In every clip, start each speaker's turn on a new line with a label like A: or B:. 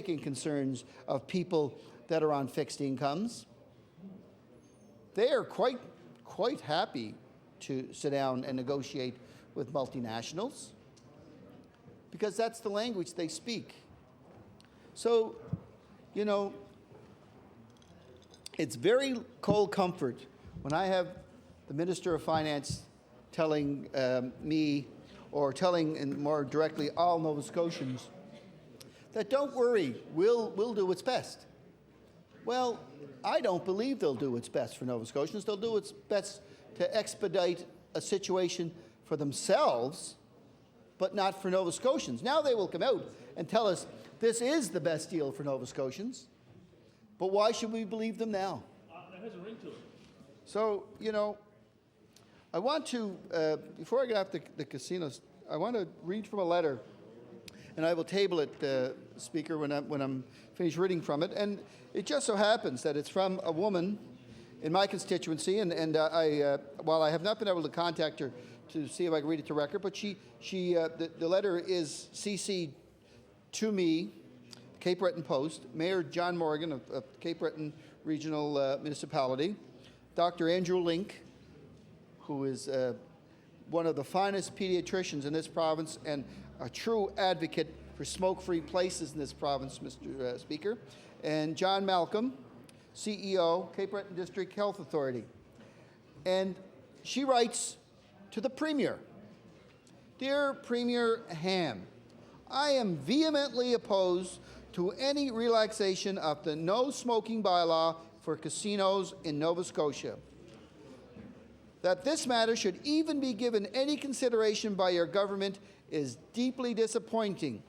A: concerns of people that are on fixed incomes. They are quite happy to sit down and negotiate with multinationals because that's the language they speak. So, you know, it's very cold comfort when I have the Minister of Finance telling me, or telling, and more directly, all Nova Scotians, that don't worry, we'll do what's best. Well, I don't believe they'll do what's best for Nova Scotians. They'll do what's best to expedite a situation for themselves, but not for Nova Scotians. Now they will come out and tell us this is the best deal for Nova Scotians, but why should we believe them now?
B: That has a ring to it.
A: So, you know, I want to, before I get off the casinos, I want to read from a letter, and I will table it, Speaker, when I'm finished reading from it. And it just so happens that it's from a woman in my constituency, and while I have not been able to contact her to see if I can read it to record, but the letter is CC'd to me, Cape Breton Post, Mayor John Morgan of Cape Breton Regional Municipality, Dr. Andrew Link, who is one of the finest pediatricians in this province and a true advocate for smoke-free places in this province, Mr. Speaker, and John Malcolm, CEO, Cape Breton District Health Authority. And she writes to the Premier, "Dear Premier Ham, I am vehemently opposed to any relaxation of the no smoking bylaw for casinos in Nova Scotia. That this matter should even be given any consideration by your government is deeply disappointing.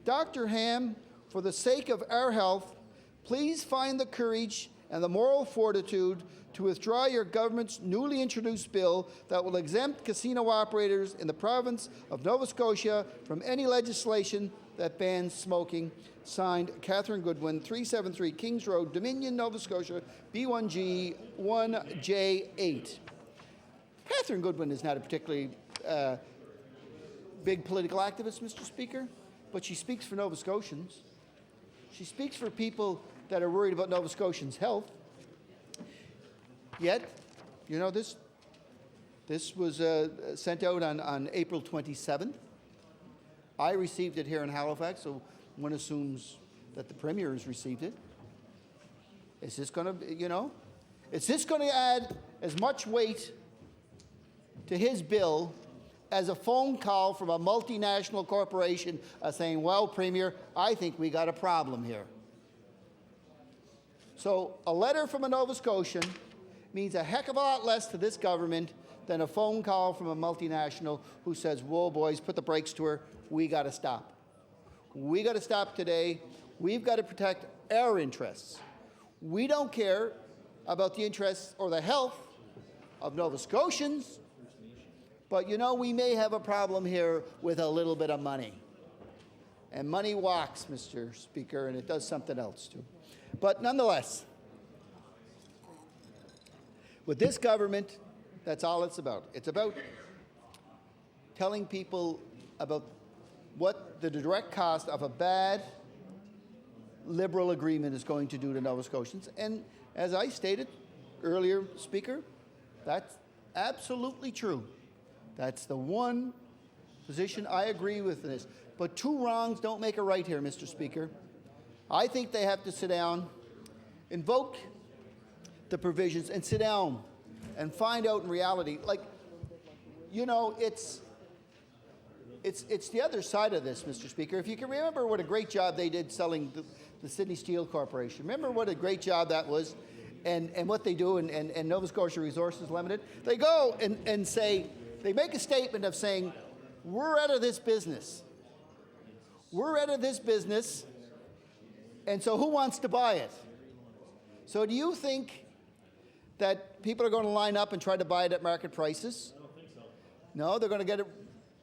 A: Dr. Ham, for the sake of our health, please find the courage and the moral fortitude to withdraw your government's newly introduced bill that will exempt casino operators in the province of Nova Scotia from any legislation that bans smoking." Signed, Catherine Goodwin, 373 Kings Road, Dominion, Nova Scotia, B1G 1J8. Catherine Goodwin is not a particularly big political activist, Mr. Speaker, but she speaks for Nova Scotians. She speaks for people that are worried about Nova Scotians' health. Yet, you know, this was sent out on April 27th. I received it here in Halifax, so one assumes that the Premier has received it. Is this going to, you know, is this going to add as much weight to his bill as a phone call from a multinational corporation saying, well, Premier, I think we got a problem here? So a letter from a Nova Scotian means a heck of a lot less to this government than a phone call from a multinational who says, whoa, boys, put the brakes to her. We got to stop. We got to stop today. We've got to protect our interests. We don't care about the interests or the health of Nova Scotians, but you know, we may have a problem here with a little bit of money. And money walks, Mr. Speaker, and it does something else too. But nonetheless, with this government, that's all it's about. It's about telling people about what the direct cost of a bad Liberal agreement is going to do to Nova Scotians. And as I stated earlier, Speaker, that's absolutely true. That's the one position I agree with this. But two wrongs don't make a right here, Mr. Speaker. I think they have to sit down, invoke the provisions, and sit down and find out in reality. Like, you know, it's the other side of this, Mr. Speaker. If you can remember what a great job they did selling the Sydney Steel Corporation. Remember what a great job that was, and what they do in Nova Scotia Resources Limited. They go and say, they make a statement of saying, we're out of this business. We're out of this business, and so who wants to buy it? So do you think that people are going to line up and try to buy it at market prices?
B: I don't think so.
A: No, they're going to get it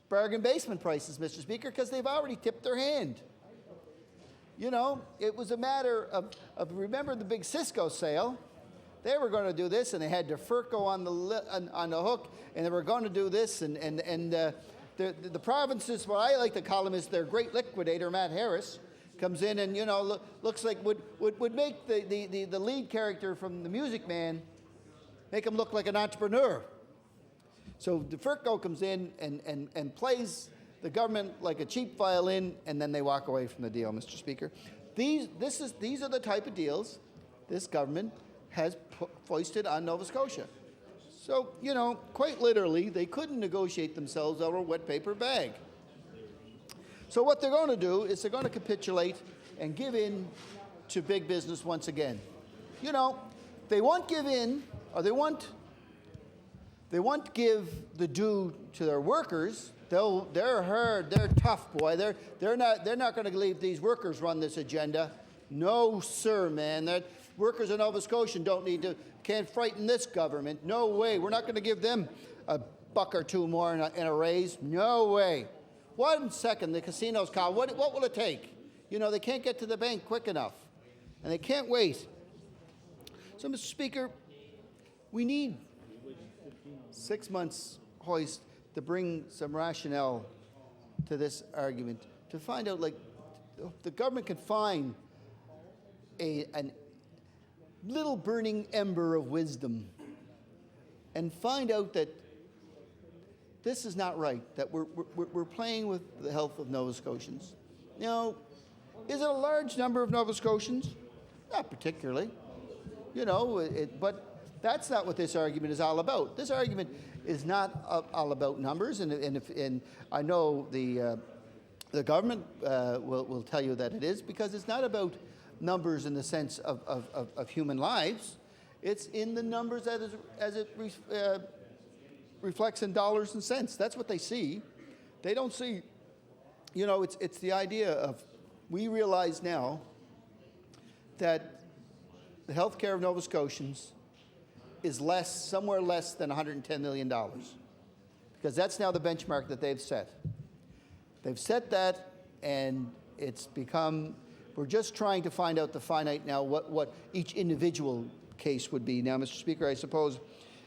A: bargain basement prices, Mr. Speaker, because they've already tipped their hand. You know, it was a matter of remember the big Cisco sale? They were going to do this, and they had DeFurco on the hook, and they were going to do this, and the provinces, what I like to call him is their great liquidator, Matt Harris, comes in and, you know, looks like would make the lead character from The Music Man, make him look like an entrepreneur. So DeFurco comes in and plays the government like a cheap violin, and then they walk away from the deal, Mr. Speaker. These are the type of deals this government has foisted on Nova Scotia. So, you know, quite literally, they couldn't negotiate themselves out of a wet paper bag. So what they're going to do is they're going to capitulate and give in to big business once again. You know, they won't give in, or they won't give the due to their workers. They're hard, they're tough, boy. They're not going to leave these workers run this agenda. No, sir, man. That workers in Nova Scotia can't frighten this government. No way. We're not going to give them a buck or two more in a raise. No way. 1 second, the casinos call. What will it take? You know, they can't get to the bank quick enough, and they can't wait. So, Mr. Speaker, we need 6 months, Hoist, to bring some rationale to this argument, to find out, like, the government can find a little burning ember of wisdom and find out that this is not right, that we're playing with the health of Nova Scotians. You know, is it a large number of Nova Scotians? Not particularly. You know, but that's not what this argument is all about. This argument is not all about numbers, and I know the government will tell you that it is, because it's not about numbers in the sense of human lives. It's in the numbers as it reflects in dollars and cents. That's what they see. They don't see, you know, it's the idea of, we realize now that the health care of Nova Scotians is somewhere less than $110 million, because that's now the benchmark that they've set. They've set that, and it's become, we're just trying to find out the finite now, what each individual case would be. Now, Mr. Speaker, I suppose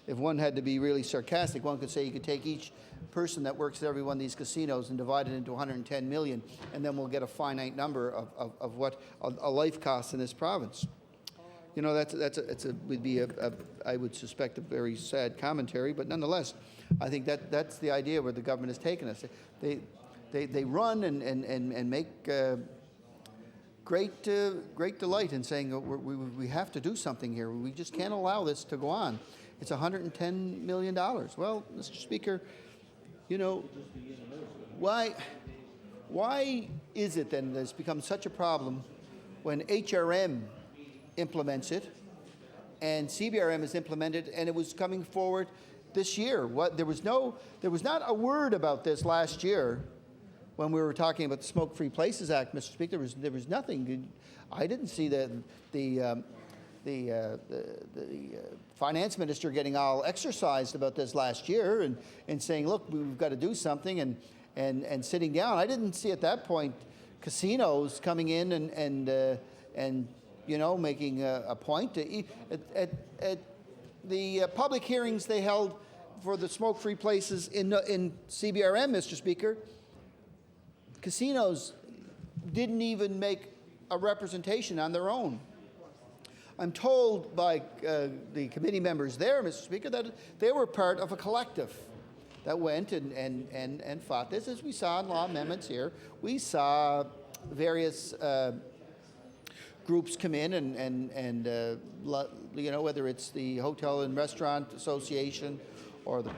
A: if one had to be really sarcastic, one could say you could take each person that works at every one of these casinos and divide it into 110 million, and then we'll get a finite number of what a life costs in this province. You know, would be I would suspect, a very sad commentary, but nonetheless, I think that's the idea where the government has taken us. They run and make great delight in saying we have to do something here. We just can't allow this to go on. It's $110 million. Well, Mr. Speaker, you know, why is it then that it's become such a problem when HRM implements it and CBRM is implemented, and it was coming forward this year? There was not a word about this last year when we were talking about the Smoke-Free Places Act, Mr. Speaker. There was nothing. I didn't see the finance minister getting all exercised about this last year and saying, look, we've got to do something, and sitting down. I didn't see at that point casinos coming in and you know, making a point. At the public hearings they held for the smoke-free places in CBRM, Mr. Speaker, casinos didn't even make a representation on their own. I'm told by the committee members there, Mr. Speaker, that they were part of a collective that went and fought this. As we saw in law amendments here, we saw various groups come in and you know, whether it's the Hotel and Restaurant Association or the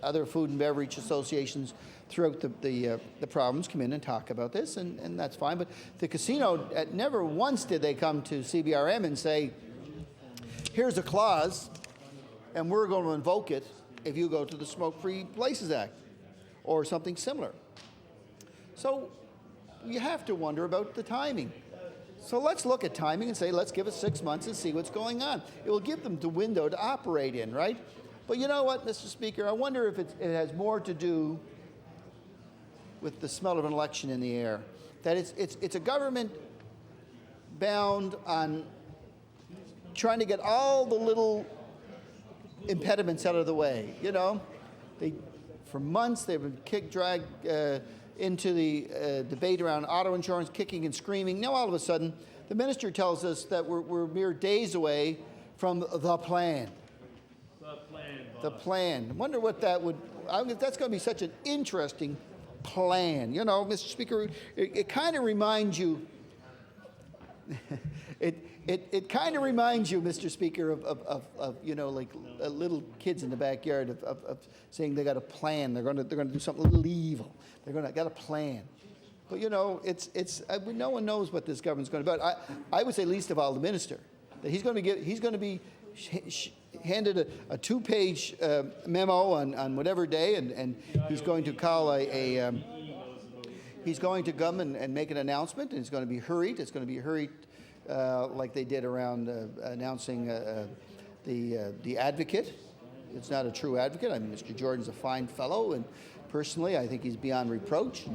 A: other food and beverage associations throughout the province come in and talk about this, and that's fine. But the casino, never once did they come to CBRM and say, here's a clause, and we're going to invoke it if you go to the Smoke-Free Places Act or something similar. So you have to wonder about the timing. So let's look at timing and say, let's give it 6 months and see what's going on. It will give them the window to operate in, right? But you know what, Mr. Speaker, I wonder if it has more to do with the smell of an election in the air. That it's a government bound on trying to get all the little impediments out of the way. You know, for months they've been dragged into the debate around auto insurance, kicking and screaming. Now all of a sudden, the minister tells us that we're mere days away from the plan.
B: The plan, boss.
A: The plan. I wonder what that would. That's going to be such an interesting plan. You know, Mr. Speaker, it kind of reminds you. It kind of reminds you, Mr. Speaker, of you know, like little kids in the backyard of saying they got a plan. They're going to do something a little evil. Got a plan. But you know, no one knows what this government's going to do. I would say least of all the minister, that he's going to be handed a 2-page memo on whatever day, and he's going to call he's going to come and make an announcement, and it's going to be hurried. It's going to be hurried like they did around announcing the advocate. It's not a true advocate. I mean, Mr. Jordan's a fine fellow, and personally, I think he's beyond reproach.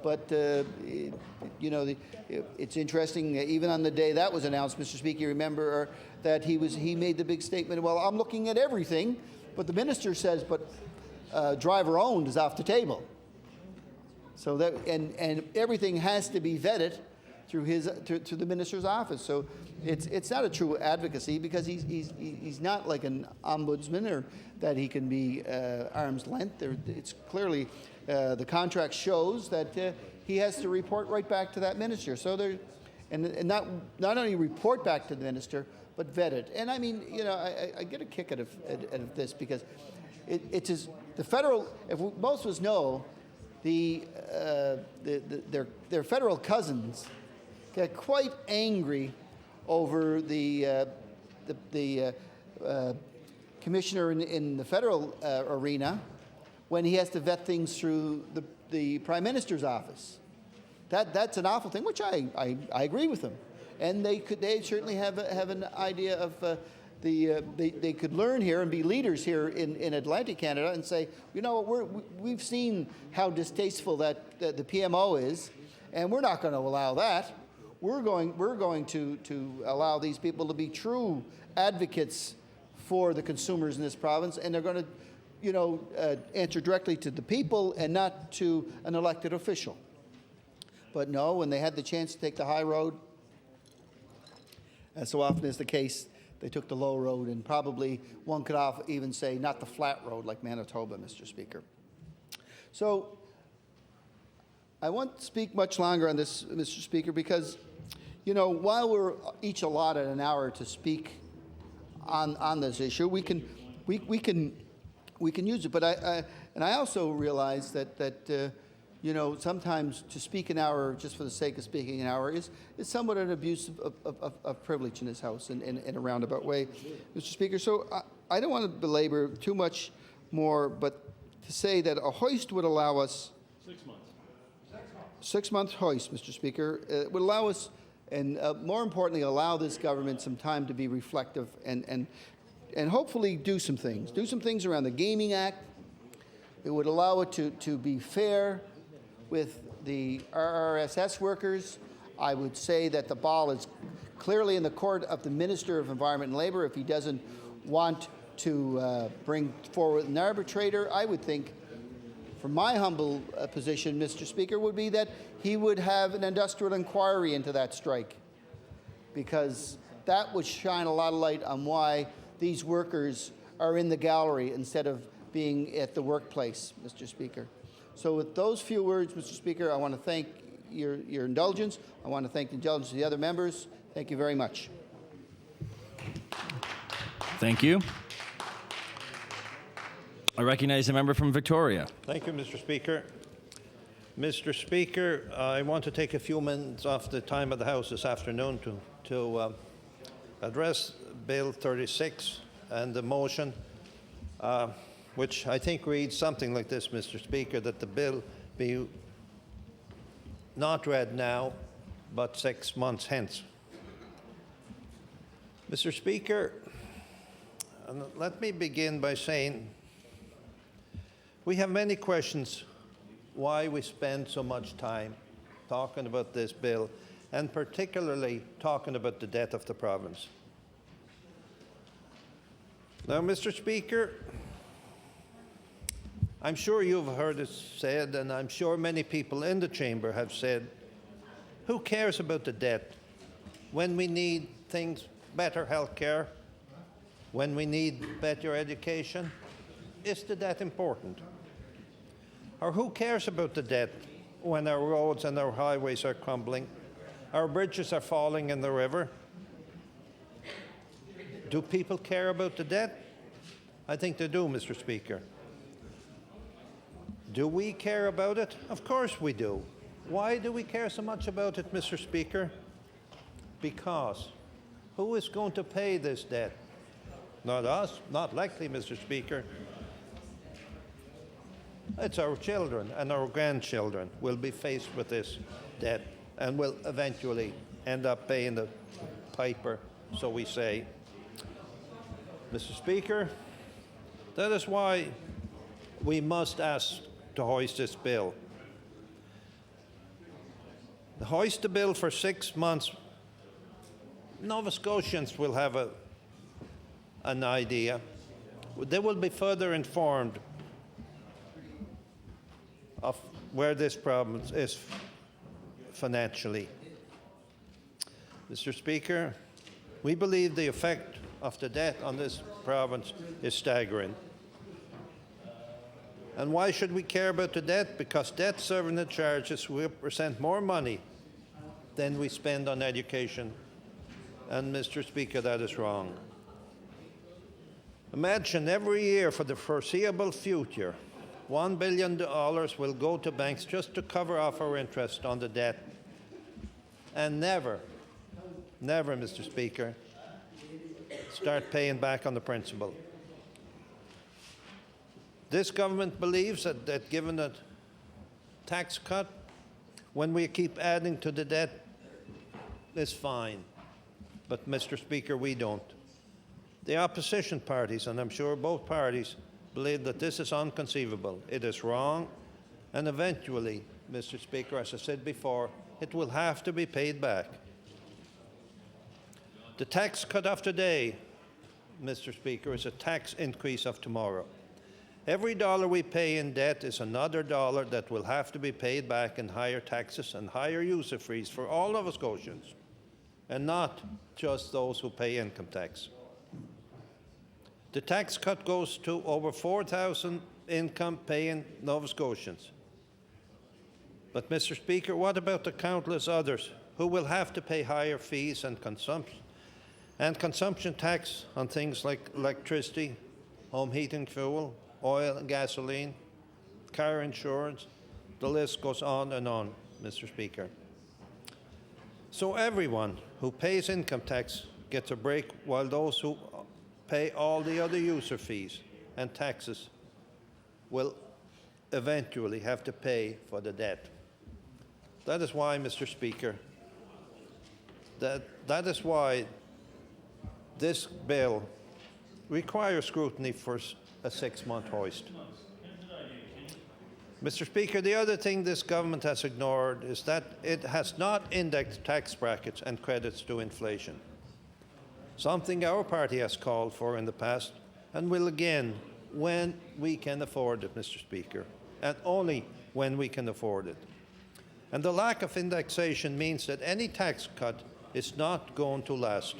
A: But you know, it's interesting. Even on the day that was announced, Mr. Speaker, you remember that he made the big statement. Well, I'm looking at everything, but the minister says, but driver owned is off the table. So that and everything has to be vetted through to the minister's office. So it's not a true advocacy, because he's not like an ombudsman, or that he can be arm's length. It's clearly the contract shows that he has to report right back to that minister. So and not only report back to the minister, but vet it. And I mean, you know, I get a kick out of this, because it's just the federal. If most of us know, their federal cousins get quite angry over the commissioner in the federal arena when he has to vet things through the Prime Minister's office. That's an awful thing, which I agree with them. And they certainly have an idea of they could learn here and be leaders here in Atlantic Canada and say, you know, we've seen how distasteful that the PMO is, and we're not going to allow that. We're going to allow these people to be true advocates for the consumers in this province, and they're going to, you know, answer directly to the people and not to an elected official. But no, when they had the chance to take the high road, as so often is the case, they took the low road, and probably one could even say not the flat road like Manitoba, Mr. Speaker. So I won't speak much longer on this, Mr. Speaker, because, you know, while we're each allotted an hour to speak on this issue, we can use it. But I also realize that you know, sometimes to speak an hour just for the sake of speaking an hour is somewhat an abuse of privilege in this House in a roundabout way, Mr. Speaker. So I don't want to belabor too much more, but to say that a hoist would allow us
B: 6 months.
A: 6-month hoist, Mr. Speaker, would allow us, and more importantly, allow this government some time to be reflective and hopefully do some things around the Gaming Act. It would allow it to be fair with the RRSS workers. I would say that the ball is clearly in the court of the Minister of Environment and Labour. If he doesn't want to bring forward an arbitrator, I would think, from my humble position, Mr. Speaker, would be that he would have an industrial inquiry into that strike, because that would shine a lot of light on why these workers are in the gallery instead of being at the workplace, Mr. Speaker. So with those few words, Mr. Speaker, I want to thank your indulgence. I want to thank the indulgence of the other members. Thank you very much.
C: Thank you. I recognize the member from Victoria.
D: Thank you, Mr. Speaker. Mr. Speaker, I want to take a few minutes off the time of the House this afternoon to address Bill 36 and the motion, which I think reads something like this, Mr. Speaker, that the bill be not read now, but 6 months hence. Mr. Speaker, let me begin by saying we have many questions why we spend so much time talking about this bill, and particularly talking about the debt of the province. Now, Mr. Speaker, I'm sure you've heard it said, and I'm sure many people in the chamber have said, who cares about the debt when we need things, better health care, when we need better education? Is the debt important? Or who cares about the debt when our roads and our highways are crumbling, our bridges are falling in the river? Do people care about the debt? I think they do, Mr. Speaker. Do we care about it? Of course we do. Why do we care so much about it, Mr. Speaker? Because who is going to pay this debt? Not us, not likely, Mr. Speaker. It's our children and our grandchildren will be faced with this debt and will eventually end up paying the piper, so we say. Mr. Speaker, that is why we must ask to hoist this bill. To hoist the bill for 6 months, Nova Scotians will have an idea. They will be further informed of where this problem is financially. Mr. Speaker, we believe the effect of the debt on this province is staggering. And why should we care about the debt? Because debt serving the charges represent more money than we spend on education. And Mr. Speaker, that is wrong. Imagine every year for the foreseeable future, $1 billion will go to banks just to cover off our interest on the debt. And never, Mr. Speaker, start paying back on the principal. This government believes that given a tax cut, when we keep adding to the debt, is fine. But, Mr. Speaker, we don't. The opposition parties, and I'm sure both parties, believe that this is inconceivable. It is wrong, and eventually, Mr. Speaker, as I said before, it will have to be paid back. The tax cut of today, Mr. Speaker, is a tax increase of tomorrow. Every dollar we pay in debt is another dollar that will have to be paid back in higher taxes and higher user fees for all Nova Scotians, and not just those who pay income tax. The tax cut goes to over 4,000 income-paying Nova Scotians. But, Mr. Speaker, what about the countless others who will have to pay higher fees and consumption tax on things like electricity, home heating fuel, oil and gasoline, car insurance? The list goes on, Mr. Speaker. So everyone who pays income tax gets a break, while those who pay all the other user fees and taxes will eventually have to pay for the debt. That is why, Mr. Speaker, that is why this bill requires scrutiny for a 6-month hoist. Mr. Speaker, the other thing this government has ignored is that it has not indexed tax brackets and credits to inflation, something our party has called for in the past and will again when we can afford it, Mr. Speaker, and only when we can afford it. And the lack of indexation means that any tax cut is not going to last.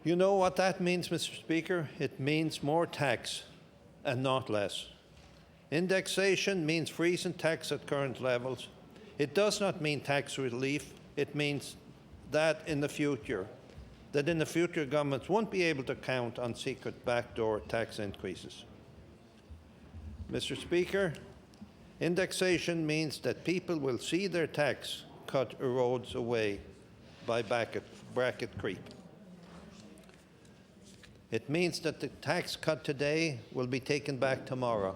D: You know what that means, Mr. Speaker? It means more tax and not less. Indexation means freezing tax at current levels. It does not mean tax relief. It means that in the future governments won't be able to count on secret backdoor tax increases. Mr. Speaker, indexation means that people will see their tax cut erodes away by bracket creep. It means that the tax cut today will be taken back tomorrow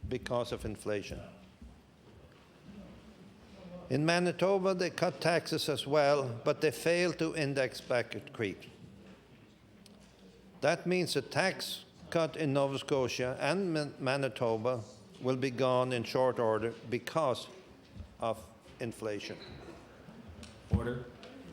D: because of inflation. In Manitoba, they cut taxes as well, but they failed to index bracket creep. That means a tax cut in Nova Scotia and Manitoba will be gone in short order because of inflation.
C: Order.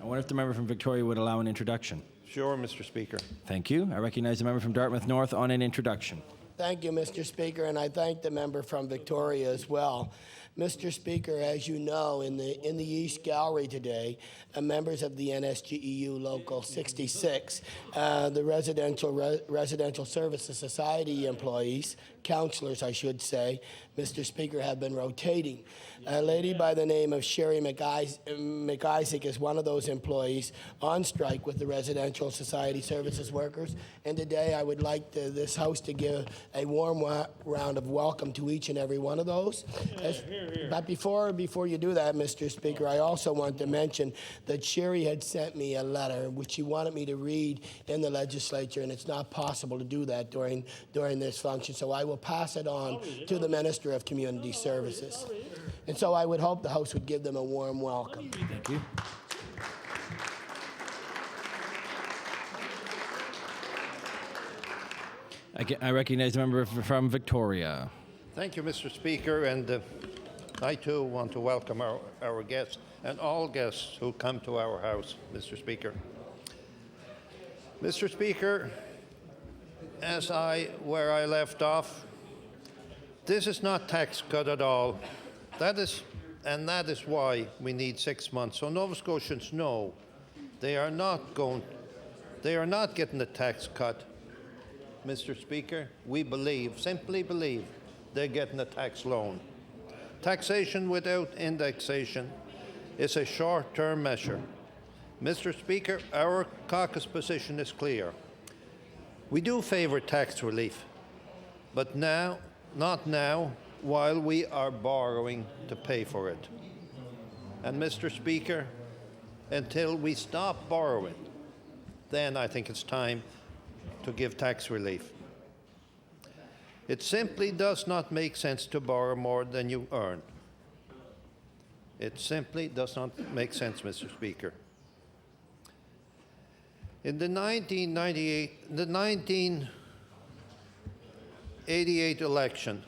C: I wonder if the member from Victoria would allow an introduction.
D: Sure, Mr. Speaker.
C: Thank you. I recognize the member from Dartmouth North on an introduction.
E: Thank you, Mr. Speaker, and I thank the member from Victoria as well. Mr. Speaker, as you know, in the East Gallery today, members of the NSGEU Local 66, the Residential Services Society employees, councillors, I should say, Mr. Speaker, have been rotating. A lady by the name of Sherry McIsaac is one of those employees on strike with the Residential Society Services workers. And today I would like this House to give a warm round of welcome to each and every one of those. But before you do that, Mr. Speaker, I also want to mention that Sherry had sent me a letter which she wanted me to read in the legislature, and it's not possible to do that during this function. So I will pass it on to the Minister of Community Services. And so I would hope the House would give them a warm welcome.
C: Thank you. I recognize the member from Victoria.
D: Thank you, Mr. Speaker, and I too want to welcome our guests and all guests who come to our house, Mr. Speaker. Mr. Speaker, where I left off, this is not tax cut at all. That is why we need 6 months. So Nova Scotians know they are not getting the tax cut. Mr. Speaker, we simply believe they're getting a tax loan. Taxation without indexation is a short-term measure. Mr. Speaker, our caucus position is clear. We do favour tax relief, but not now, while we are borrowing to pay for it. And Mr. Speaker, until we stop borrowing, then I think it's time to give tax relief. It simply does not make sense to borrow more than you earn. It simply does not make sense, Mr. Speaker. In the 1988 election,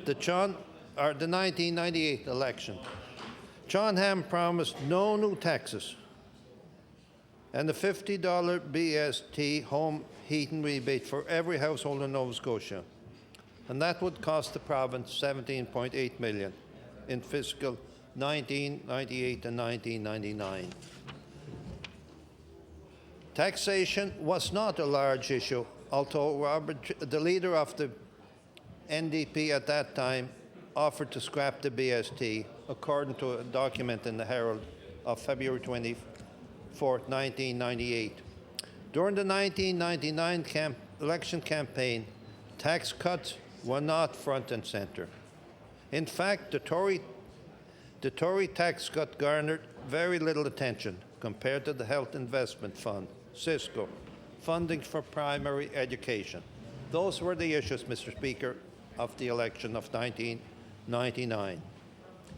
D: the 1998 election, John Hamm promised no new taxes and a $50 BST home heating rebate for every household in Nova Scotia. And that would cost the province $17.8 million in fiscal 1998 and 1999. Taxation was not a large issue, although the leader of the NDP at that time offered to scrap the BST, according to a document in the Herald of February 24, 1998. During the 1999 election campaign, tax cuts were not front and center. In fact, the Tory tax cut garnered very little attention compared to the Health Investment Fund, Cisco, funding for primary education. Those were the issues, Mr. Speaker, of the election of 1999.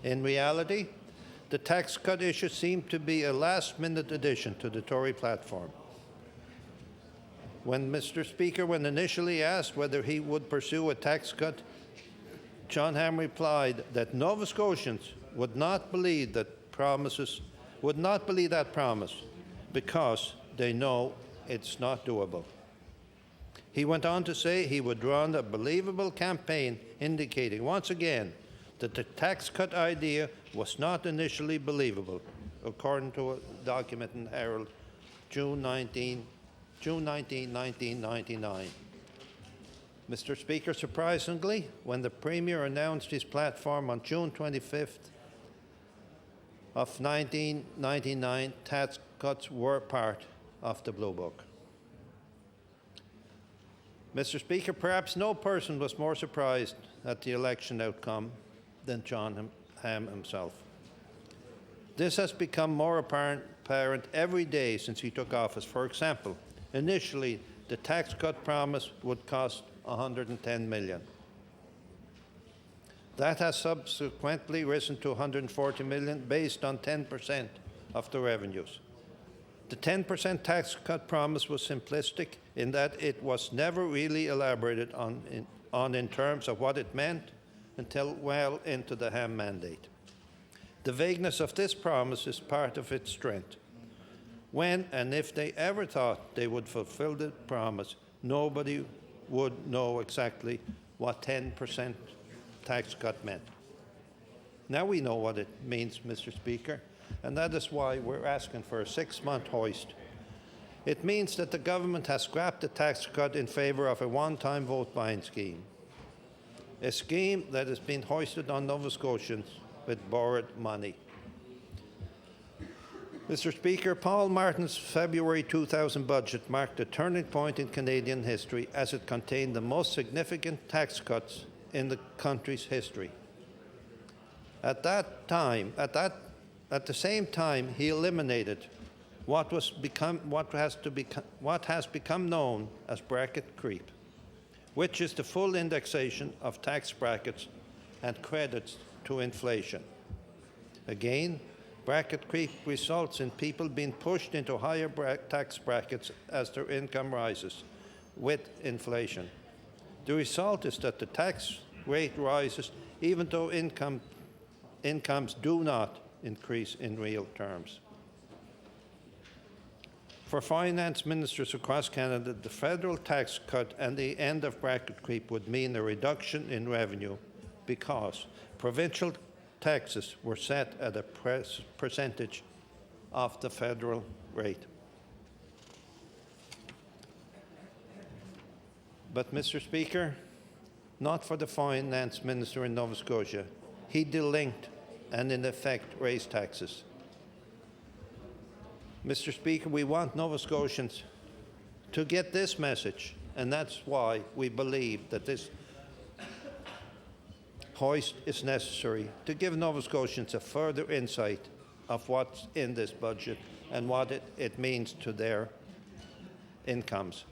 D: In reality, the tax cut issue seemed to be a last-minute addition to the Tory platform. When Mr. Speaker, when initially asked whether he would pursue a tax cut, John Hamm replied that Nova Scotians would not believe that promise because they know it's not doable. He went on to say he would run a believable campaign indicating once again that the tax cut idea was not initially believable, according to a document in Herald, June 19, 1999. Mr. Speaker, surprisingly, when the Premier announced his platform on June 25th of 1999, tax cuts were part of the Blue Book. Mr. Speaker, perhaps no person was more surprised at the election outcome than John Hamm himself. This has become more apparent every day since he took office. For example, initially, the tax cut promise would cost $110 million. That has subsequently risen to $140 million based on 10% of the revenues. The 10% tax cut promise was simplistic in that it was never really elaborated on in terms of what it meant until well into the Hamm mandate. The vagueness of this promise is part of its strength. When and if they ever thought they would fulfill the promise, nobody would know exactly what 10% tax cut meant. Now we know what it means, Mr. Speaker, and that is why we're asking for a 6-month hoist. It means that the government has scrapped the tax cut in favour of a one-time vote-buying scheme, a scheme that has been hoisted on Nova Scotians with borrowed money. Mr. Speaker, Paul Martin's February 2000 budget marked a turning point in Canadian history as it contained the most significant tax cuts in the country's history. At the same time, he eliminated what has become known as bracket creep, which is the full indexation of tax brackets and credits to inflation. Again, bracket creep results in people being pushed into higher tax brackets as their income rises with inflation. The result is that the tax rate rises even though incomes do not increase in real terms. For finance ministers across Canada, the federal tax cut and the end of bracket creep would mean a reduction in revenue because provincial taxes were set at a percentage of the federal rate. But, Mr. Speaker, not for the finance minister in Nova Scotia. He delinked and, in effect, raised taxes. Mr. Speaker, we want Nova Scotians to get this message, and that's why we believe that this hoist is necessary to give Nova Scotians a further insight of what's in this budget and what it means to their incomes.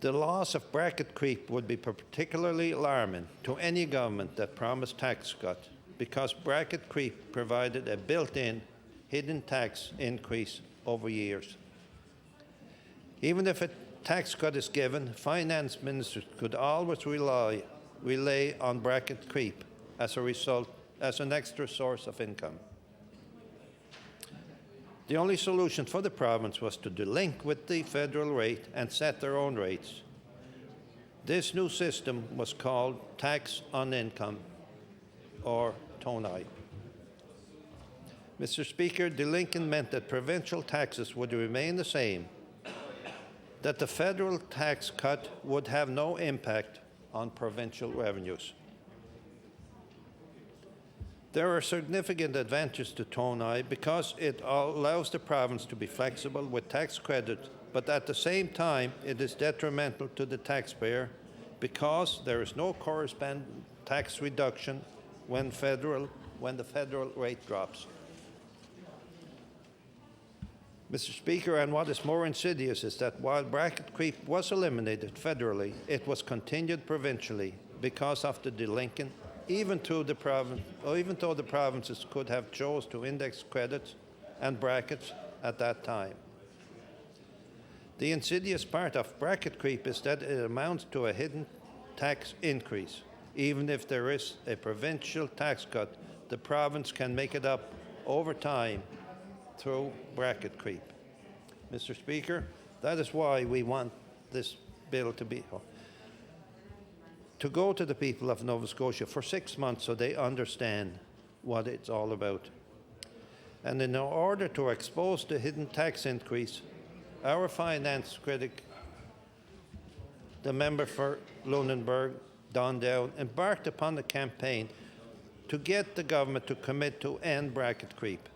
D: The loss of bracket creep would be particularly alarming to any government that promised tax cut because bracket creep provided a built-in hidden tax increase over years. Even if a tax cut is given, finance ministers could always rely on bracket creep as an extra source of income. The only solution for the province was to delink with the federal rate and set their own rates. This new system was called tax on income, or TONI. Mr. Speaker, delinking meant that provincial taxes would remain the same, that the federal tax cut would have no impact on provincial revenues. There are significant advantages to TONI because it allows the province to be flexible with tax credit, but at the same time it is detrimental to the taxpayer because there is no corresponding tax reduction when the federal rate drops. Mr. Speaker, and what is more insidious is that while bracket creep was eliminated federally, it was continued provincially because of the delinking, even though the provinces could have chose to index credits and brackets at that time. The insidious part of bracket creep is that it amounts to a hidden tax increase. Even if there is a provincial tax cut, the province can make it up over time through bracket creep. Mr. Speaker, that is why we want this bill to go to the people of Nova Scotia for 6 months so they understand what it's all about. And in order to expose the hidden tax increase, our finance critic, the member for Lunenburg, Don Down, embarked upon a campaign to get the government to commit to end bracket creep.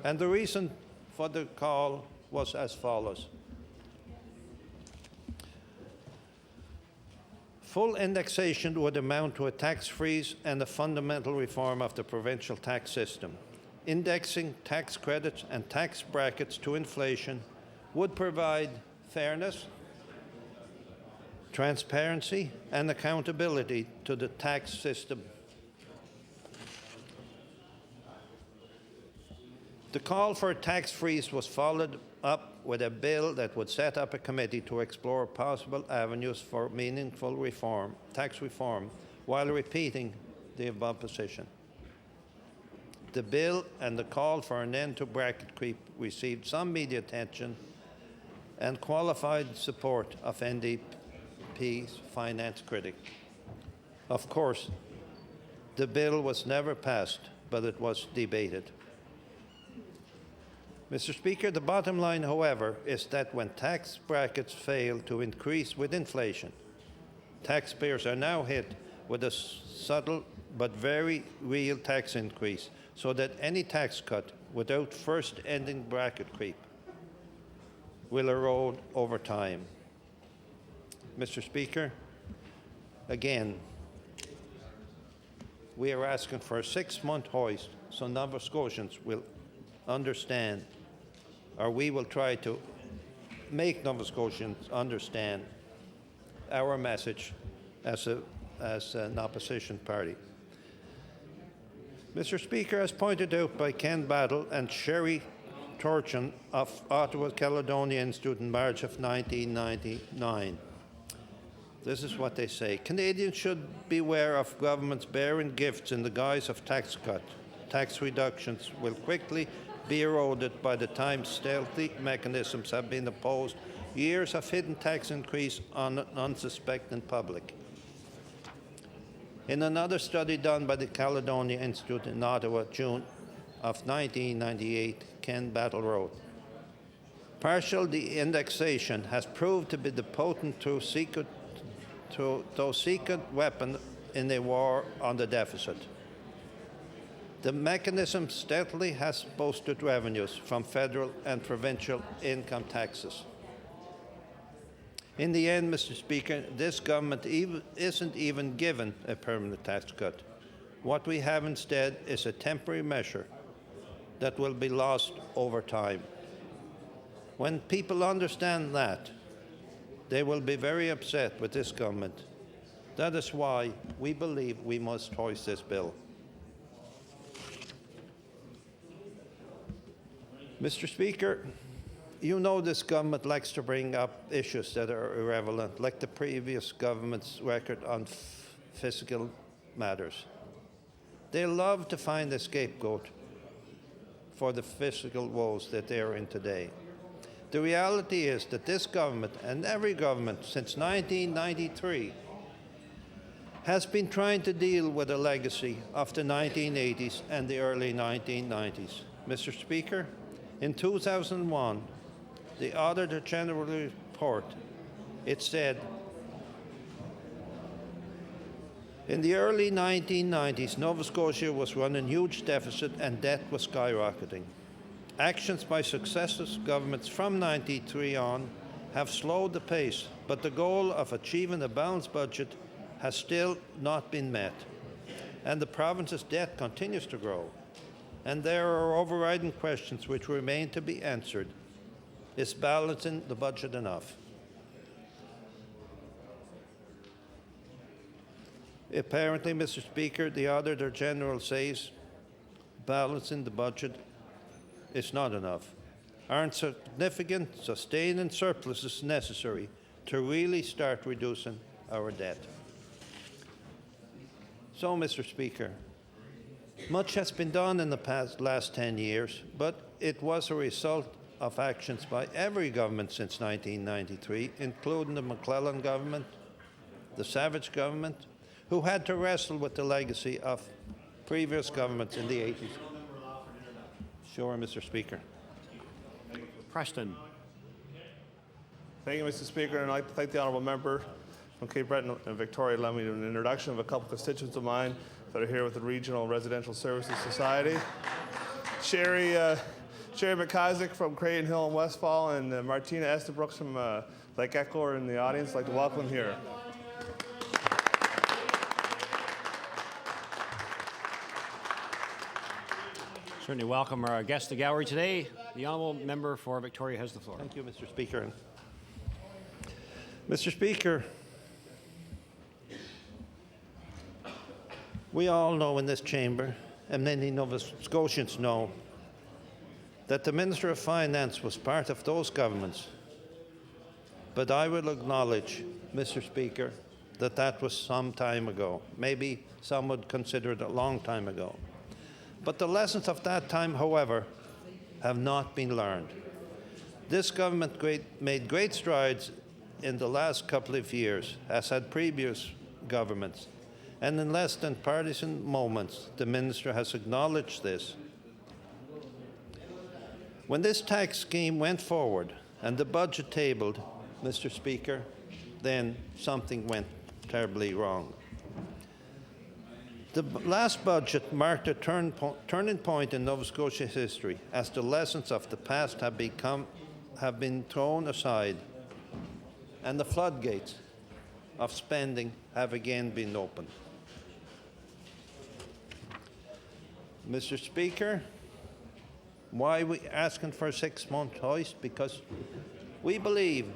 D: And the reason for the call was as follows. Full indexation would amount to a tax freeze and a fundamental reform of the provincial tax system. Indexing tax credits and tax brackets to inflation would provide fairness, transparency, and accountability to the tax system. The call for a tax freeze was followed up with a bill that would set up a committee to explore possible avenues for meaningful tax reform, while repeating the above position. The bill and the call for an end to bracket creep received some media attention and qualified support of NDP's finance critic. Of course, the bill was never passed, but it was debated. Mr. Speaker, the bottom line, however, is that when tax brackets fail to increase with inflation, taxpayers are now hit with a subtle but very real tax increase, so that any tax cut without first ending bracket creep will erode over time. Mr. Speaker, again, we are asking for a 6-month hoist so Nova Scotians will understand, or we will try to make Nova Scotians understand our message as an opposition party. Mr. Speaker, as pointed out by Ken Battle and Sherry Turchin of Ottawa Caledonia Institute in March of 1999, this is what they say. Canadians should beware of governments bearing gifts in the guise of tax cut. Tax reductions will quickly be eroded by the time stealthy mechanisms have been opposed. Years of hidden tax increase on an unsuspecting public. In another study done by the Caledonia Institute in Ottawa, June of 1998, Ken Battle wrote, partial de-indexation has proved to be the potent secret weapon in a war on the deficit. The mechanism steadily has boosted revenues from federal and provincial income taxes. In the end, Mr. Speaker, this government isn't even given a permanent tax cut. What we have instead is a temporary measure that will be lost over time. When people understand that, they will be very upset with this government. That is why we believe we must hoist this bill. Mr. Speaker, you know this government likes to bring up issues that are irrelevant, like the previous government's record on fiscal matters. They love to find a scapegoat for the fiscal woes that they are in today. The reality is that this government, and every government since 1993, has been trying to deal with the legacy of the 1980s and the early 1990s. Mr. Speaker, in 2001, the Auditor General report, it said, in the early 1990s, Nova Scotia was running huge deficit and debt was skyrocketing. Actions by successive governments from 1993 on have slowed the pace, but the goal of achieving a balanced budget has still not been met. And the province's debt continues to grow. And there are overriding questions which remain to be answered. Is balancing the budget enough? Apparently, Mr. Speaker, the Auditor General says balancing the budget is not enough. Aren't significant, sustaining surpluses necessary to really start reducing our debt? So, Mr. Speaker, much has been done in the last 10 years, but it was a result of actions by every government since 1993, including the McClellan government, the Savage government, who had to wrestle with the legacy of previous governments in the 80s. Sure, Mr. Speaker.
C: Preston.
F: Thank you, Mr. Speaker, and I'd like to thank the honourable member from Cape Breton and Victoria. Allow me an introduction of a couple constituents of mine that are here with the Regional Residential Services Society. Sherry McIsaac from Creighton Hill and Westfall, and Martina Estabrooks from Lake Echo are in the audience. I'd like to welcome them here.
C: Certainly welcome our guest to the gallery today. The honourable member for Victoria has the floor.
D: Thank you, Mr. Speaker. Mr. Speaker, we all know in this chamber, and many Nova Scotians know, that the Minister of Finance was part of those governments. But I will acknowledge, Mr. Speaker, that that was some time ago. Maybe some would consider it a long time ago. But the lessons of that time, however, have not been learned. This government made great strides in the last couple of years, as had previous governments, and in less than partisan moments, the minister has acknowledged this. When this tax scheme went forward and the budget tabled, Mr. Speaker, then something went terribly wrong. The last budget marked a turning point in Nova Scotia's history, as the lessons of the past have been thrown aside, and the floodgates of spending have again been opened. Mr. Speaker, why are we asking for a 6-month hoist? Because we believe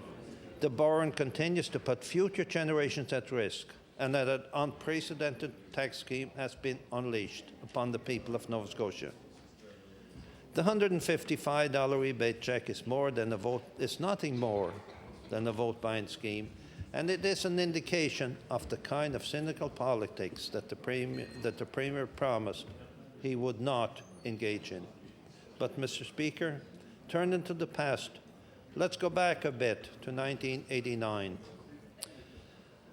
D: the borrowing continues to put future generations at risk, and that an unprecedented tax scheme has been unleashed upon the people of Nova Scotia. The $155 rebate check is more than a vote. It's nothing more than a vote-buying scheme, and it is an indication of the kind of cynical politics that the Premier promised he would not engage in. But, Mr. Speaker, turning to the past, let's go back a bit to 1989.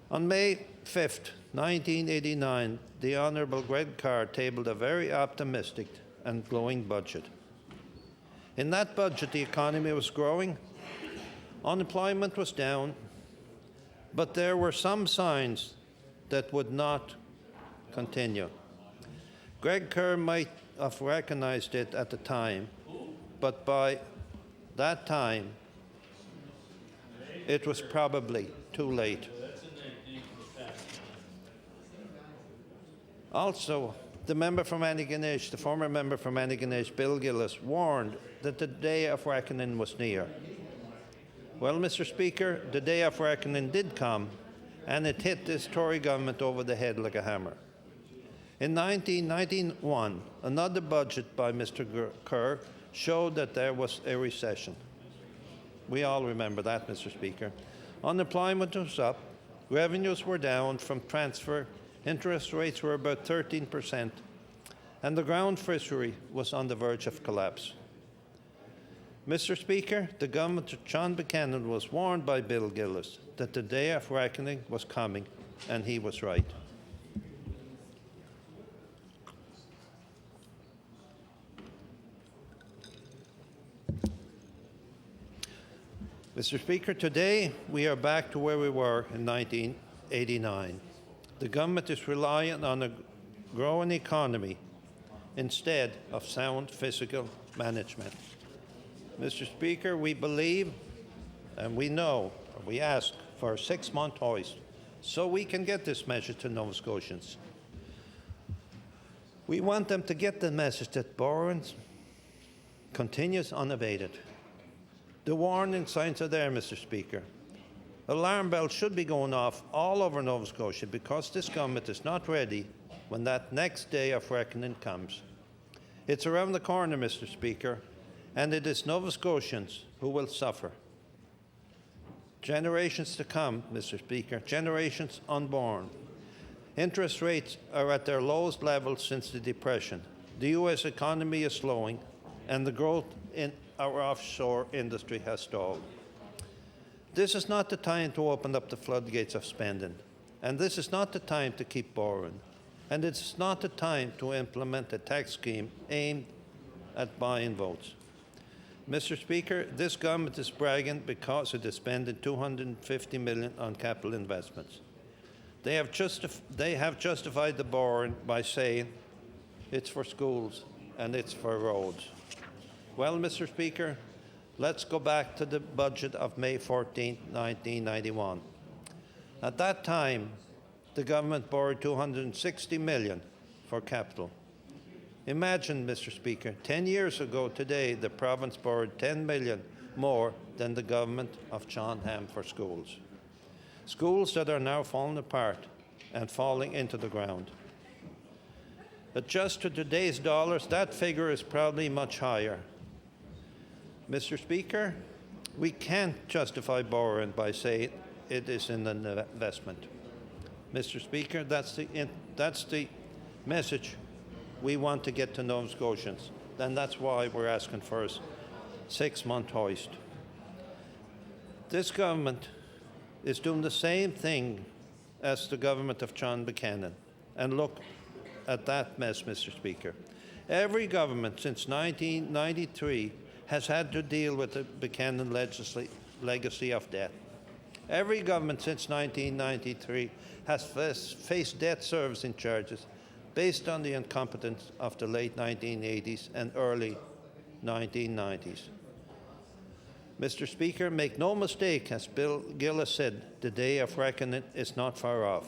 D: On May 5th, 1989, the Honourable Greg Carr tabled a very optimistic and glowing budget. In that budget, the economy was growing, unemployment was down, but there were some signs that would not continue. Greg Kerr might have recognized it at the time, but by that time, it was probably too late. Also, the member from Antigonish, the former member from Antigonish, Bill Gillis, warned that the day of reckoning was near. Well, Mr. Speaker, the day of reckoning did come, and it hit this Tory government over the head like a hammer. In 1991, another budget by Mr. Kerr showed that there was a recession. We all remember that, Mr. Speaker. Unemployment was up, revenues were down from transfer, interest rates were about 13%, and the ground fishery was on the verge of collapse. Mr. Speaker, the government of John Buchanan was warned by Bill Gillis that the day of reckoning was coming, and he was right. Mr. Speaker, today we are back to where we were in 1989. The government is relying on a growing economy instead of sound fiscal management. Mr. Speaker, we believe and we know, or we ask for a 6-month hoist so we can get this message to Nova Scotians. We want them to get the message that borrowing continues unabated. The warning signs are there, Mr. Speaker. Alarm bells should be going off all over Nova Scotia because this government is not ready when that next day of reckoning comes. It's around the corner, Mr. Speaker, and it is Nova Scotians who will suffer. Generations to come, Mr. Speaker, generations unborn. Interest rates are at their lowest level since the Depression. The U.S. economy is slowing, and the growth in our offshore industry has stalled. This is not the time to open up the floodgates of spending, and this is not the time to keep borrowing, and it's not the time to implement a tax scheme aimed at buying votes. Mr. Speaker, this government is bragging because it is spending $250 million on capital investments. They have justified the borrowing by saying it's for schools and it's for roads. Well, Mr. Speaker, let's go back to the budget of May 14, 1991. At that time, the government borrowed $260 million for capital. Imagine, Mr. Speaker, 10 years ago today, the province borrowed $10 million more than the government of John Ham for schools. Schools that are now falling apart and falling into the ground. Adjusted to today's dollars, that figure is probably much higher. Mr. Speaker, we can't justify borrowing by saying it is an investment. Mr. Speaker, that's the message we want to get to Nova Scotians. And that's why we're asking for a 6-month hoist. This government is doing the same thing as the government of John Buchanan. And look at that mess, Mr. Speaker. Every government since 1993 has had to deal with the Buchanan legacy of debt. Every government since 1993 has faced debt servicing charges based on the incompetence of the late 1980s and early 1990s. Mr. Speaker, make no mistake, as Bill Gillis said, the day of reckoning is not far off.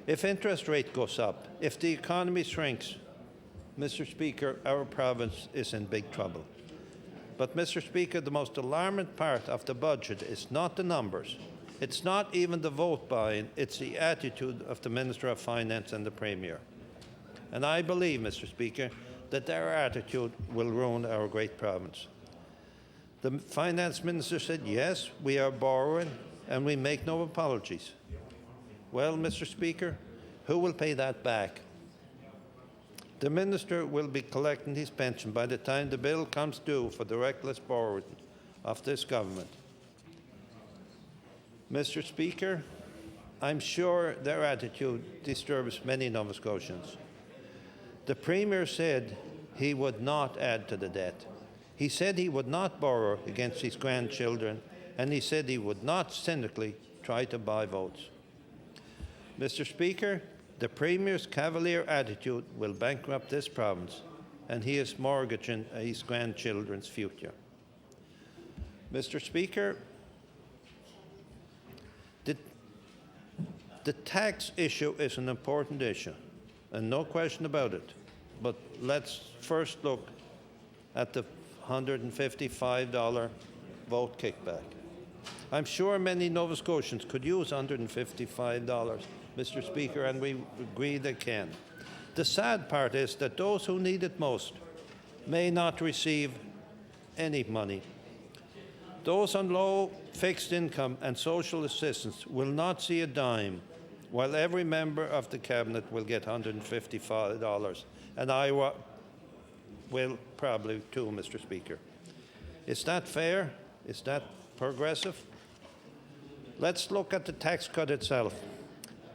D: If interest rate goes up, if the economy shrinks, Mr. Speaker, our province is in big trouble. But, Mr. Speaker, the most alarming part of the budget is not the numbers. It's not even the vote buying, it's the attitude of the Minister of Finance and the Premier. And I believe, Mr. Speaker, that their attitude will ruin our great province. The Finance Minister said, yes, we are borrowing and we make no apologies. Well, Mr. Speaker, who will pay that back? The Minister will be collecting his pension by the time the bill comes due for the reckless borrowing of this government. Mr. Speaker, I'm sure their attitude disturbs many Nova Scotians. The Premier said he would not add to the debt. He said he would not borrow against his grandchildren, and he said he would not cynically try to buy votes. Mr. Speaker, the Premier's cavalier attitude will bankrupt this province, and he is mortgaging his grandchildren's future. Mr. Speaker, the tax issue is an important issue, and no question about it. But let's first look at the $155 vote kickback. I'm sure many Nova Scotians could use $155, Mr. Speaker, and we agree they can. The sad part is that those who need it most may not receive any money. Those on low fixed income and social assistance will not see a dime, while every member of the Cabinet will get $155, and I will probably too, Mr. Speaker. Is that fair? Is that progressive? Let's look at the tax cut itself.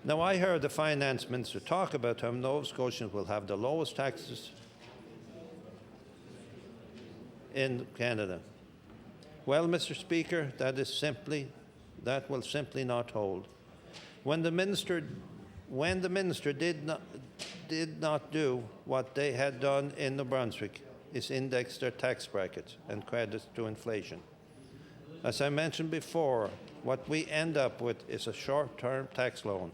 D: Now, I heard the Finance Minister talk about how Nova Scotians will have the lowest taxes in Canada. Well, Mr. Speaker, that will simply not hold. When the minister did not do what they had done in New Brunswick, is index their tax brackets and credits to inflation. As I mentioned before, what we end up with is a short-term tax loan.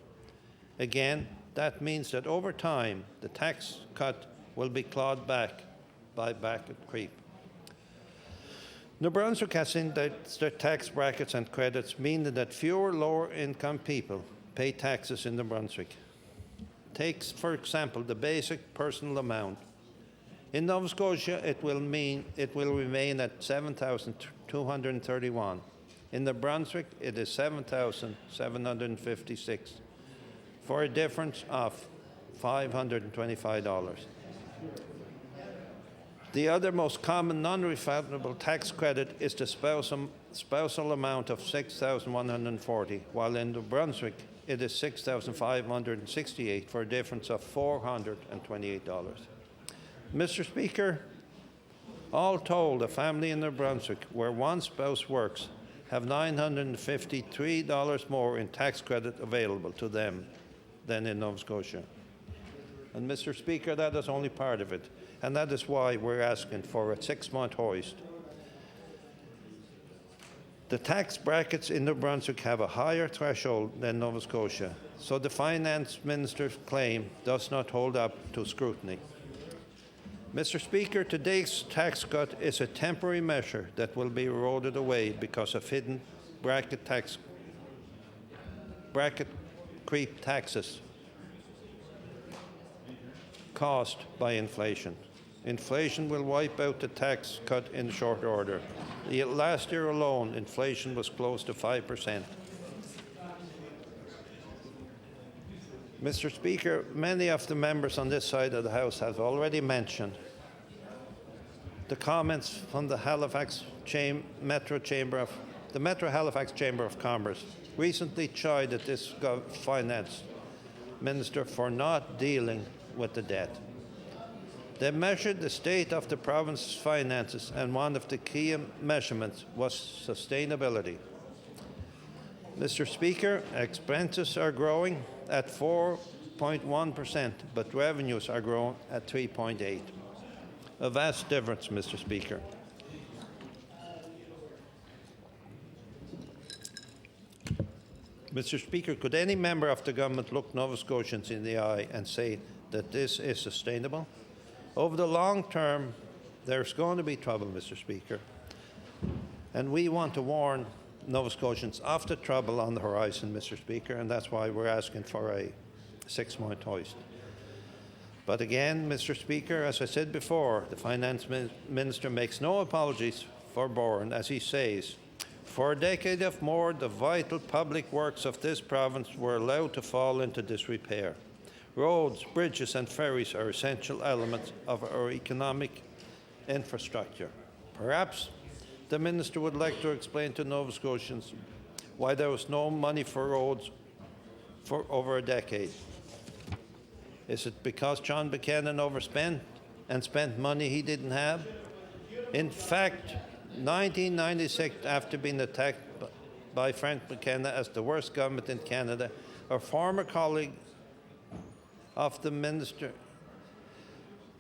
D: Again, that means that over time, the tax cut will be clawed back by bracket creep. New Brunswick has indexed their tax brackets and credits, meaning that fewer lower-income people pay taxes in New Brunswick. Take, for example, the basic personal amount. In Nova Scotia, it will remain at $7,231. In New Brunswick, it is $7,756, for a difference of $525. The other most common non-refundable tax credit is the spousal amount of $6,140, while in New Brunswick it is $6,568 for a difference of $428. Mr. Speaker, all told, a family in New Brunswick where one spouse works have $953 more in tax credit available to them than in Nova Scotia. And Mr. Speaker, that is only part of it. And that is why we're asking for a 6-month hoist. The tax brackets in New Brunswick have a higher threshold than Nova Scotia, so the Finance Minister's claim does not hold up to scrutiny. Mr. Speaker, today's tax cut is a temporary measure that will be eroded away because of hidden bracket creep taxes caused by inflation. Inflation will wipe out the tax cut in short order. Last year alone, inflation was close to 5%. Mr. Speaker, many of the members on this side of the House have already mentioned the comments from the Halifax Metro Chamber of the Metro Halifax Chamber of Commerce recently chided this finance minister for not dealing with the debt. They measured the state of the province's finances, and one of the key measurements was sustainability. Mr. Speaker, expenses are growing at 4.1%, but revenues are growing at 3.8%. A vast difference, Mr. Speaker. Mr. Speaker, could any member of the government look Nova Scotians in the eye and say that this is sustainable? Over the long term, there's going to be trouble, Mr. Speaker. And we want to warn Nova Scotians of the trouble on the horizon, Mr. Speaker, and that's why we're asking for a 6-month hoist. But again, Mr. Speaker, as I said before, the Finance Minister makes no apologies for borrowing, as he says, for a decade or more, the vital public works of this province were allowed to fall into disrepair. Roads, bridges and ferries are essential elements of our economic infrastructure. Perhaps the Minister would like to explain to Nova Scotians why there was no money for roads for over a decade. Is it because John Buchanan overspent and spent money he didn't have? In fact, 1996, after being attacked by Frank McKenna as the worst government in Canada, a former colleague of the Minister,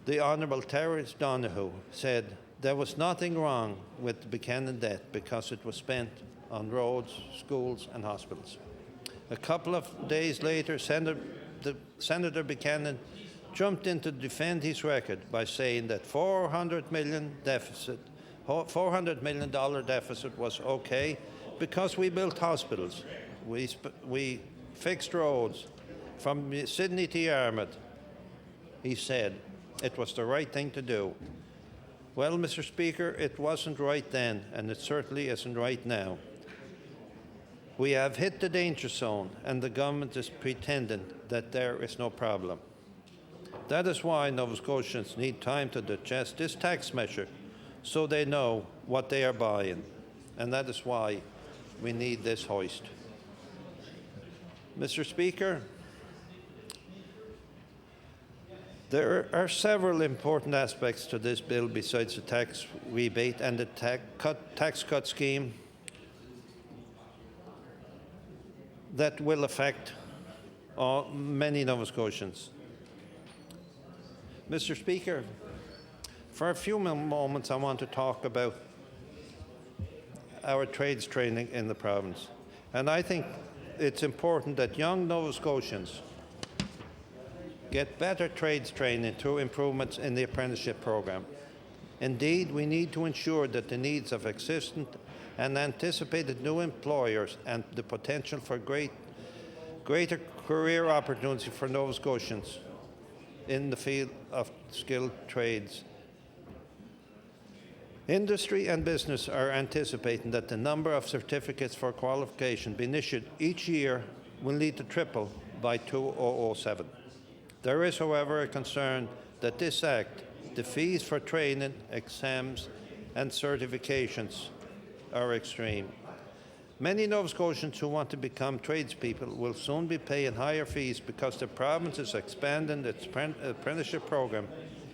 D: the Honourable Terence Donoghue, said there was nothing wrong with the Buchanan debt because it was spent on roads, schools and hospitals. A couple of days later, Senator Buchanan jumped in to defend his record by saying that $400 million deficit was okay because we built hospitals, we fixed roads from Sydney to Yarmouth. He said it was the right thing to do. Well, Mr. Speaker, it wasn't right then, and it certainly isn't right now. We have hit the danger zone, and the government is pretending that there is no problem. That is why Nova Scotians need time to digest this tax measure so they know what they are buying, and that is why we need this hoist. Mr. Speaker, there are several important aspects to this bill besides the tax rebate and the tax cut scheme that will affect many Nova Scotians. Mr. Speaker, for a few moments I want to talk about our trades training in the province. And I think it's important that young Nova Scotians get better trades training through improvements in the apprenticeship program. Indeed, we need to ensure that the needs of existing and anticipated new employers and the potential for greater career opportunity for Nova Scotians in the field of skilled trades. Industry and business are anticipating that the number of certificates for qualification being issued each year will need to triple by 2007. There is, however, a concern that this Act, the fees for training, exams and certifications are extreme. Many Nova Scotians who want to become tradespeople will soon be paying higher fees because the province is expanding its apprenticeship program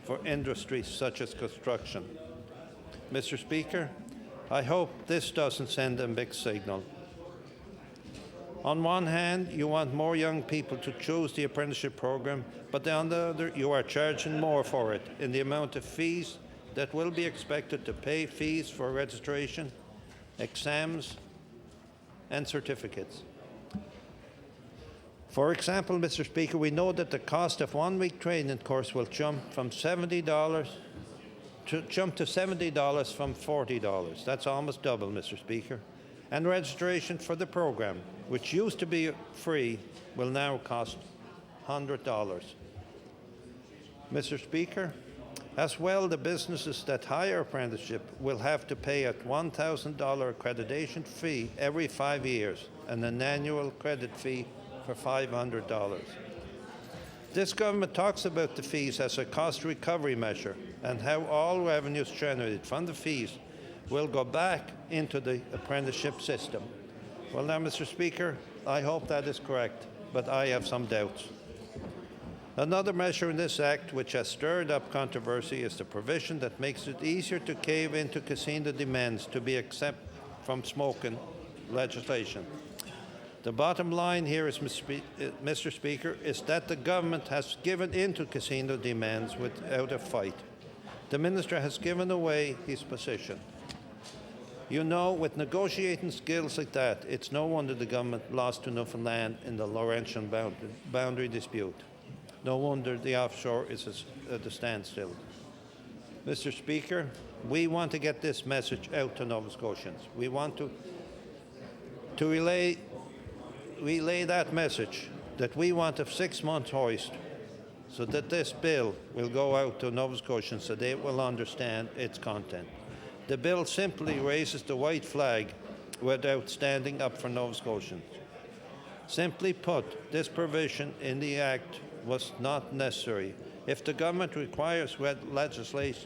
D: for industries such as construction. Mr. Speaker, I hope this doesn't send a mixed signal. On one hand, you want more young people to choose the apprenticeship program, but on the other, you are charging more for it in the amount of fees that will be expected to pay fees for registration, exams, and certificates. For example, Mr. Speaker, we know that the cost of 1 week training course will jump to $70 from $40. That's almost double, Mr. Speaker. And registration for the program, which used to be free, will now cost $100. Mr. Speaker, as well, the businesses that hire apprenticeship will have to pay a $1,000 accreditation fee every 5 years and an annual credit fee for $500. This government talks about the fees as a cost recovery measure and how all revenues generated from the fees will go back into the apprenticeship system. Well, now, Mr. Speaker, I hope that is correct, but I have some doubts. Another measure in this act which has stirred up controversy is the provision that makes it easier to cave into casino demands to be exempt from smoking legislation. The bottom line here is, Mr. Speaker, is that the government has given in to casino demands without a fight. The Minister has given away his position. You know, with negotiating skills like that, it's no wonder the government lost to Newfoundland in the Laurentian boundary dispute. No wonder the offshore is at a standstill. Mr. Speaker, we want to get this message out to Nova Scotians. We want to relay that message that we want a 6-month hoist so that this bill will go out to Nova Scotians so they will understand its content. The bill simply raises the white flag without standing up for Nova Scotians. Simply put, this provision in the Act was not necessary. If the government requires legislative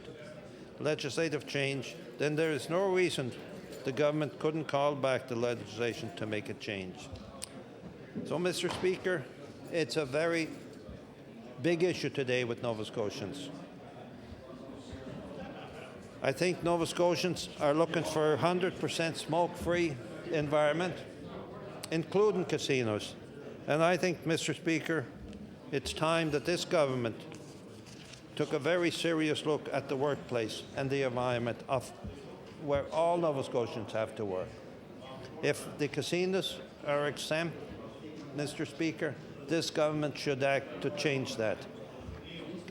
D: change, then there is no reason the government couldn't call back the legislation to make a change. So, Mr. Speaker, it's a very big issue today with Nova Scotians. I think Nova Scotians are looking for a 100% smoke-free environment, including casinos. And I think, Mr. Speaker, it's time that this government took a very serious look at the workplace and the environment of where all Nova Scotians have to work. If the casinos are exempt, Mr. Speaker, this government should act to change that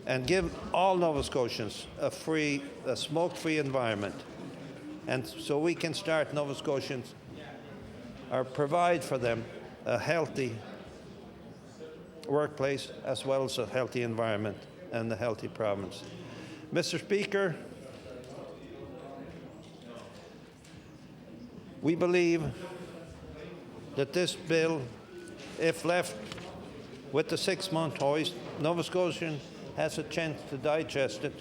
D: and give all Nova Scotians a smoke-free environment. And so we can start Nova Scotians or provide for them a healthy workplace as well as a healthy environment and a healthy province. Mr. Speaker, we believe that this bill, if left with the 6-month hoist, Nova Scotian has a chance to digest it.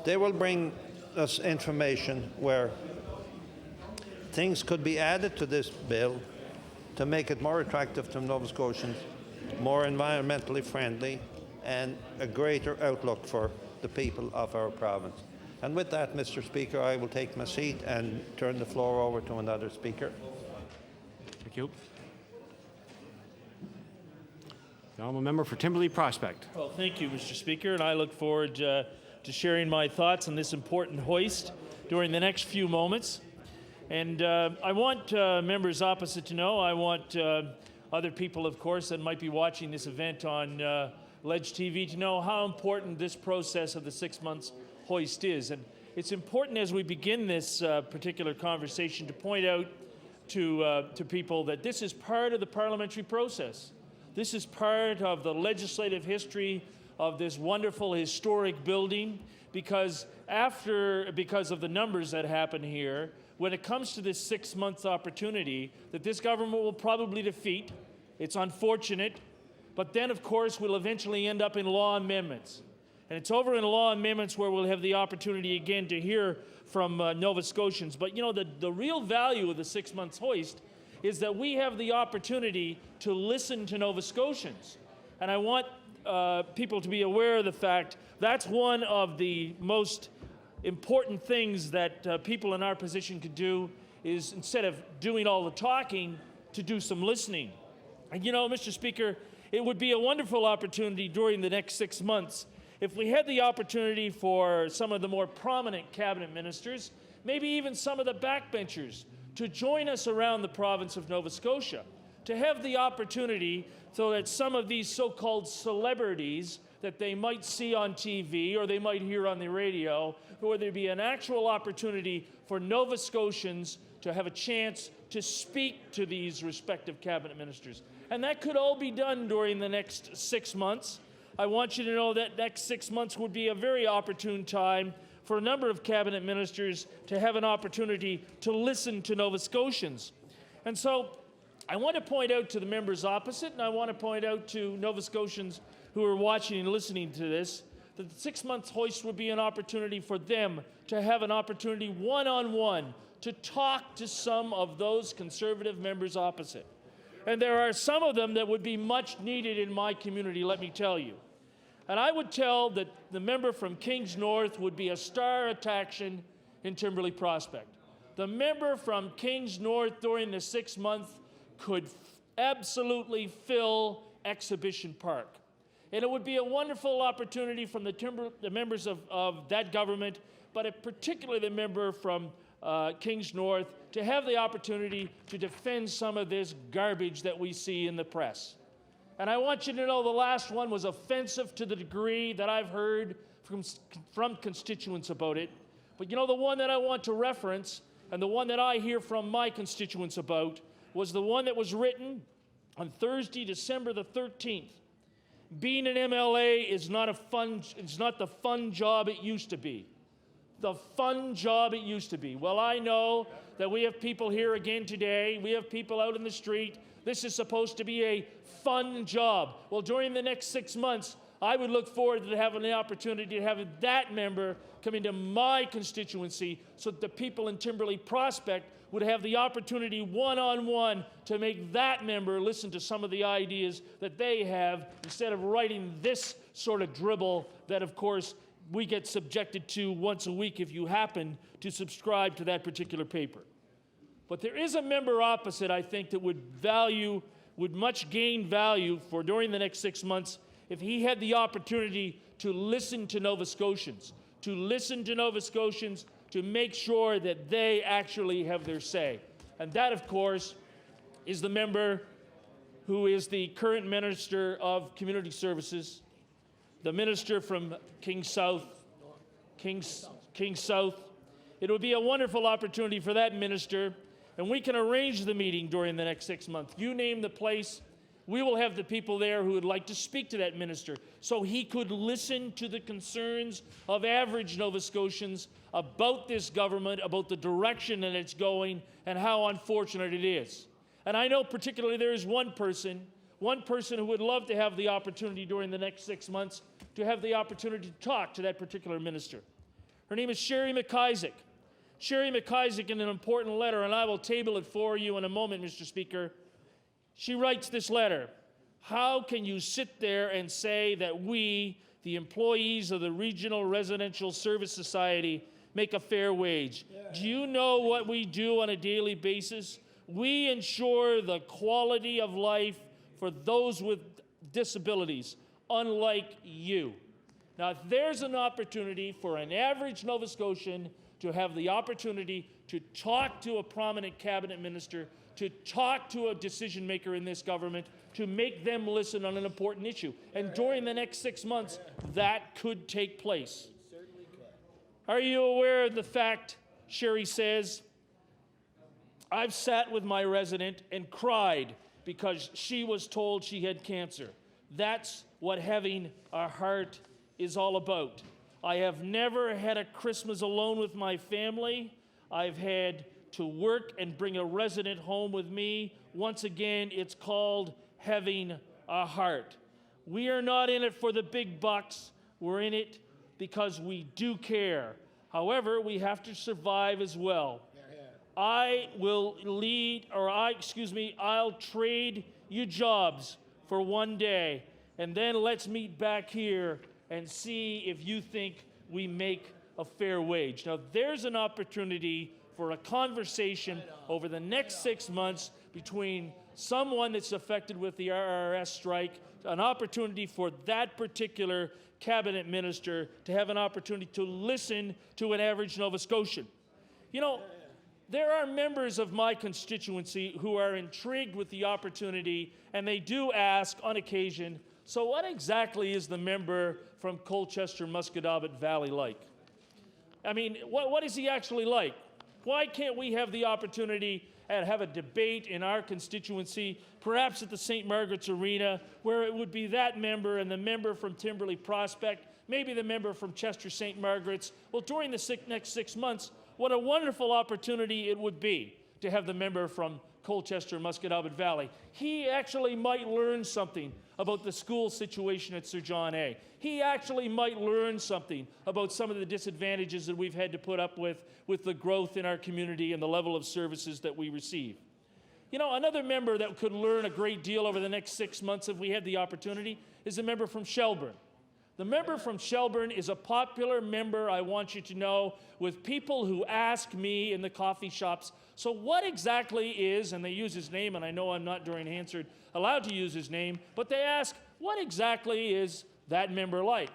D: They will bring us information where things could be added to this bill to make it more attractive to Nova Scotians, more environmentally friendly, and a greater outlook for the people of our province. And with that, Mr. Speaker, I will take my seat and turn the floor over to another speaker.
C: Thank you. The honourable member for Timberlea Prospect.
B: Well, thank you, Mr. Speaker, and I look forward to sharing my thoughts on this important hoist during the next few moments. And I want members opposite to know, I want other people, of course, that might be watching this event on Ledge TV to know how important this process of the 6 months hoist is. And it's important as we begin this particular conversation to point out to people that this is part of the parliamentary process. This is part of the legislative history of this wonderful historic building because of the numbers that happen here, when it comes to this 6 months opportunity that this government will probably defeat, it's unfortunate, but then of course we'll eventually end up in law amendments. And it's over in law amendments where we'll have the opportunity again to hear from Nova Scotians. But you know, the real value of the 6 months hoist is that we have the opportunity to listen to Nova Scotians. And I want people to be aware of the fact that's one of the most important things that people in our position could do is, instead of doing all the talking, to do some listening. And you know, Mr. Speaker, it would be a wonderful opportunity during the next 6 months if we had the opportunity for some of the more prominent cabinet ministers, maybe even some of the backbenchers, to join us around the province of Nova Scotia, to have the opportunity so that some of these so-called celebrities that they might see on TV or they might hear on the radio, where there be an actual opportunity for Nova Scotians to have a chance to speak to these respective cabinet ministers. And that could all be done during the next 6 months. I want you to know that next 6 months would be a very opportune time for a number of cabinet ministers to have an opportunity to listen to Nova Scotians. And so I want to point out to the members opposite, and I want to point out to Nova Scotians who are watching and listening to this, that the 6-month hoist would be an opportunity for them to have an opportunity one-on-one to talk to some of those Conservative members opposite. And there are some of them that would be much needed in my community, let me tell you. And I would tell that the member from Kings North would be a star attraction in Timberley Prospect. The member from Kings North during the 6-month could absolutely fill Exhibition Park. And it would be a wonderful opportunity from the members of that government, but particularly the member from Kings North, to have the opportunity to defend some of this garbage that we see in the press. And I want you to know the last one was offensive to the degree that I've heard from constituents about it. But you know, the one that I want to reference, and the one that I hear from my constituents about, was the one that was written on Thursday, December the 13th. Being an MLA is not the fun job it used to be. The fun job it used to be. Well, I know that we have people here again today. We have people out in the street. This is supposed to be a fun job. Well, during the next 6 months, I would look forward to having the opportunity to have that member come into my constituency so that the people in Timberley Prospect would have the opportunity one-on-one to make that member listen to some of the ideas that they have instead of writing this sort of dribble that, of course, we get subjected to once a week if you happen to subscribe to that particular paper. But there is a member opposite, I think, that would much gain value for during the next 6 months if he had the opportunity to listen to Nova Scotians, to make sure that they actually have their say. And that, of course, is the member who is the current Minister of Community Services, the minister from Kings South. It would be a wonderful opportunity for that minister, and we can arrange the meeting during the next 6 months. You name the place, we will have the people there who would like to speak to that minister so he could listen to the concerns of average Nova Scotians about this government, about the direction that it's going, and how unfortunate it is. And I know particularly there is one person who would love to have the opportunity during the next 6 months to have the opportunity to talk to that particular minister. Her name is Sherry McIsaac. Sherry McIsaac, in an important letter, and I will table it for you in a moment, Mr. Speaker. She writes this letter: how can you sit there and say that we, the employees of the Regional Residential Service Society, make a fair wage? Do you know what we do on a daily basis? We ensure the quality of life for those with disabilities, unlike you. Now, there's an opportunity for an average Nova Scotian to have the opportunity to talk to a prominent cabinet minister, to talk to a decision maker in this government, to make them listen on an important issue. And during the next 6 months, that could take place. Are you aware of the fact, Sherry says, I've sat with my resident and cried because she was told she had cancer. That's what having a heart is all about. I have never had a Christmas alone with my family. I've had to work and bring a resident home with me. Once again, it's called having a heart. We are not in it for the big bucks. We're in it because we do care. However, we have to survive as well. I'll trade you jobs for one day, and then let's meet back here and see if you think we make a fair wage. Now, there's an opportunity for a conversation over the next 6 months between someone that's affected with the RRS strike, an opportunity for that particular cabinet minister to have an opportunity to listen to an average Nova Scotian. You know, there are members of my constituency who are intrigued with the opportunity, and they do ask on occasion, so what exactly is the member from Colchester-Musquodoboit Valley like? I mean, what is he actually like? Why can't we have the opportunity and have a debate in our constituency, perhaps at the St. Margaret's Arena, where it would be that member and the member from Timberley Prospect, maybe the member from Chester St. Margaret's? Well, during the next 6 months, what a wonderful opportunity it would be to have the member from Colchester and Musquodoboit Valley. He actually might learn something about the school situation at Sir John A. He actually might learn something about some of the disadvantages that we've had to put up with the growth in our community and the level of services that we receive. You know, another member that could learn a great deal over the next 6 months if we had the opportunity is a member from Shelburne. The member from Shelburne is a popular member, I want you to know, with people who ask me in the coffee shops, so what exactly is, and they use his name, and I know I'm not during Hansard allowed to use his name, but they ask, what exactly is that member like?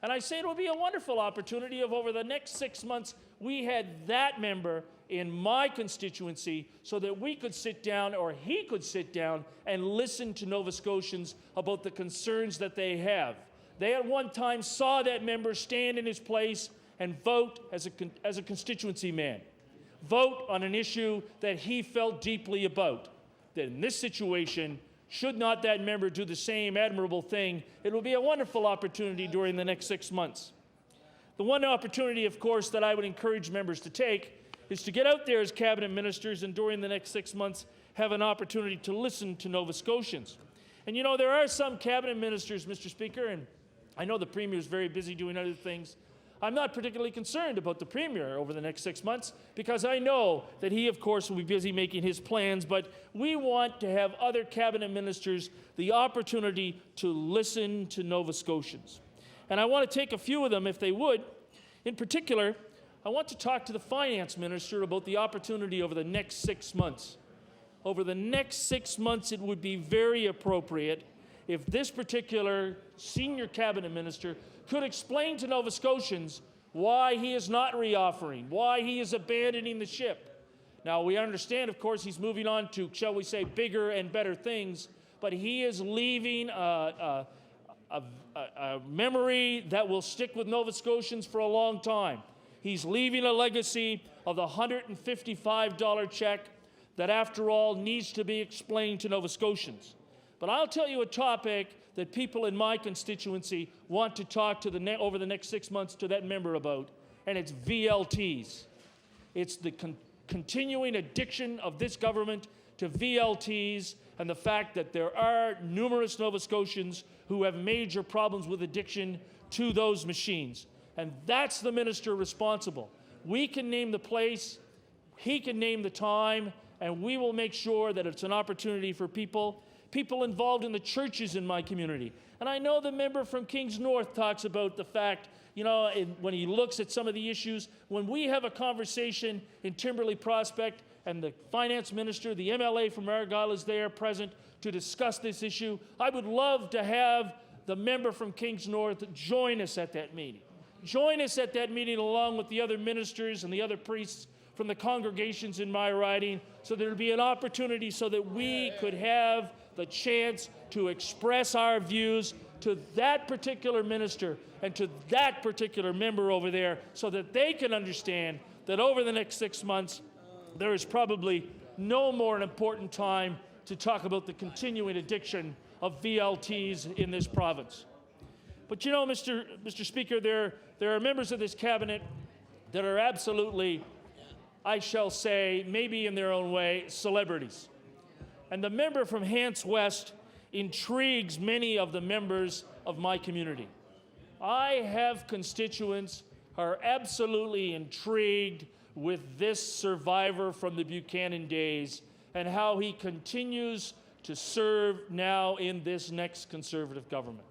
B: And I say it will be a wonderful opportunity if over the next 6 months we had that member in my constituency so that we could sit down, or he could sit down and listen to Nova Scotians about the concerns that they have. They at one time saw that member stand in his place and vote as a constituency man. Vote on an issue that he felt deeply about. That in this situation, should not that member do the same admirable thing, it will be a wonderful opportunity during the next 6 months. The one opportunity, of course, that I would encourage members to take is to get out there as cabinet ministers and during the next 6 months have an opportunity to listen to Nova Scotians. And you know, there are some cabinet ministers, Mr. Speaker, and I know the Premier is very busy doing other things. I'm not particularly concerned about the Premier over the next 6 months because I know that he, of course, will be busy making his plans, but we want to have other cabinet ministers the opportunity to listen to Nova Scotians. And I want to take a few of them, if they would. In particular, I want to talk to the Finance Minister about the opportunity over the next 6 months. Over the next 6 months, it would be very appropriate if this particular senior cabinet minister could explain to Nova Scotians why he is not reoffering, why he is abandoning the ship. Now, we understand, of course, he's moving on to, shall we say, bigger and better things, but he is leaving a memory that will stick with Nova Scotians for a long time. He's leaving a legacy of the $155 check that, after all, needs to be explained to Nova Scotians. But I'll tell you a topic that people in my constituency want to talk to over the next 6 months to that member about, and it's VLTs. It's the continuing addiction of this government to VLTs and the fact that there are numerous Nova Scotians who have major problems with addiction to those machines. And that's the minister responsible. We can name the place, he can name the time, and we will make sure that it's an opportunity for people involved in the churches in my community. And I know the member from Kings North talks about the fact, you know, when he looks at some of the issues, when we have a conversation in Timberley Prospect and the finance minister, the MLA from Argyle is there present to discuss this issue, I would love to have the member from Kings North join us at that meeting. Join us at that meeting along with the other ministers and the other priests from the congregations in my riding, so there would be an opportunity so that we could have the chance to express our views to that particular minister and to that particular member over there so that they can understand that over the next 6 months, there is probably no more an important time to talk about the continuing addiction of VLTs in this province. But you know, Mr. Speaker, there are members of this cabinet that are absolutely, I shall say, maybe in their own way, celebrities. And the member from Hants West intrigues many of the members of my community. I have constituents who are absolutely intrigued with this survivor from the Buchanan days and how he continues to serve now in this next Conservative government.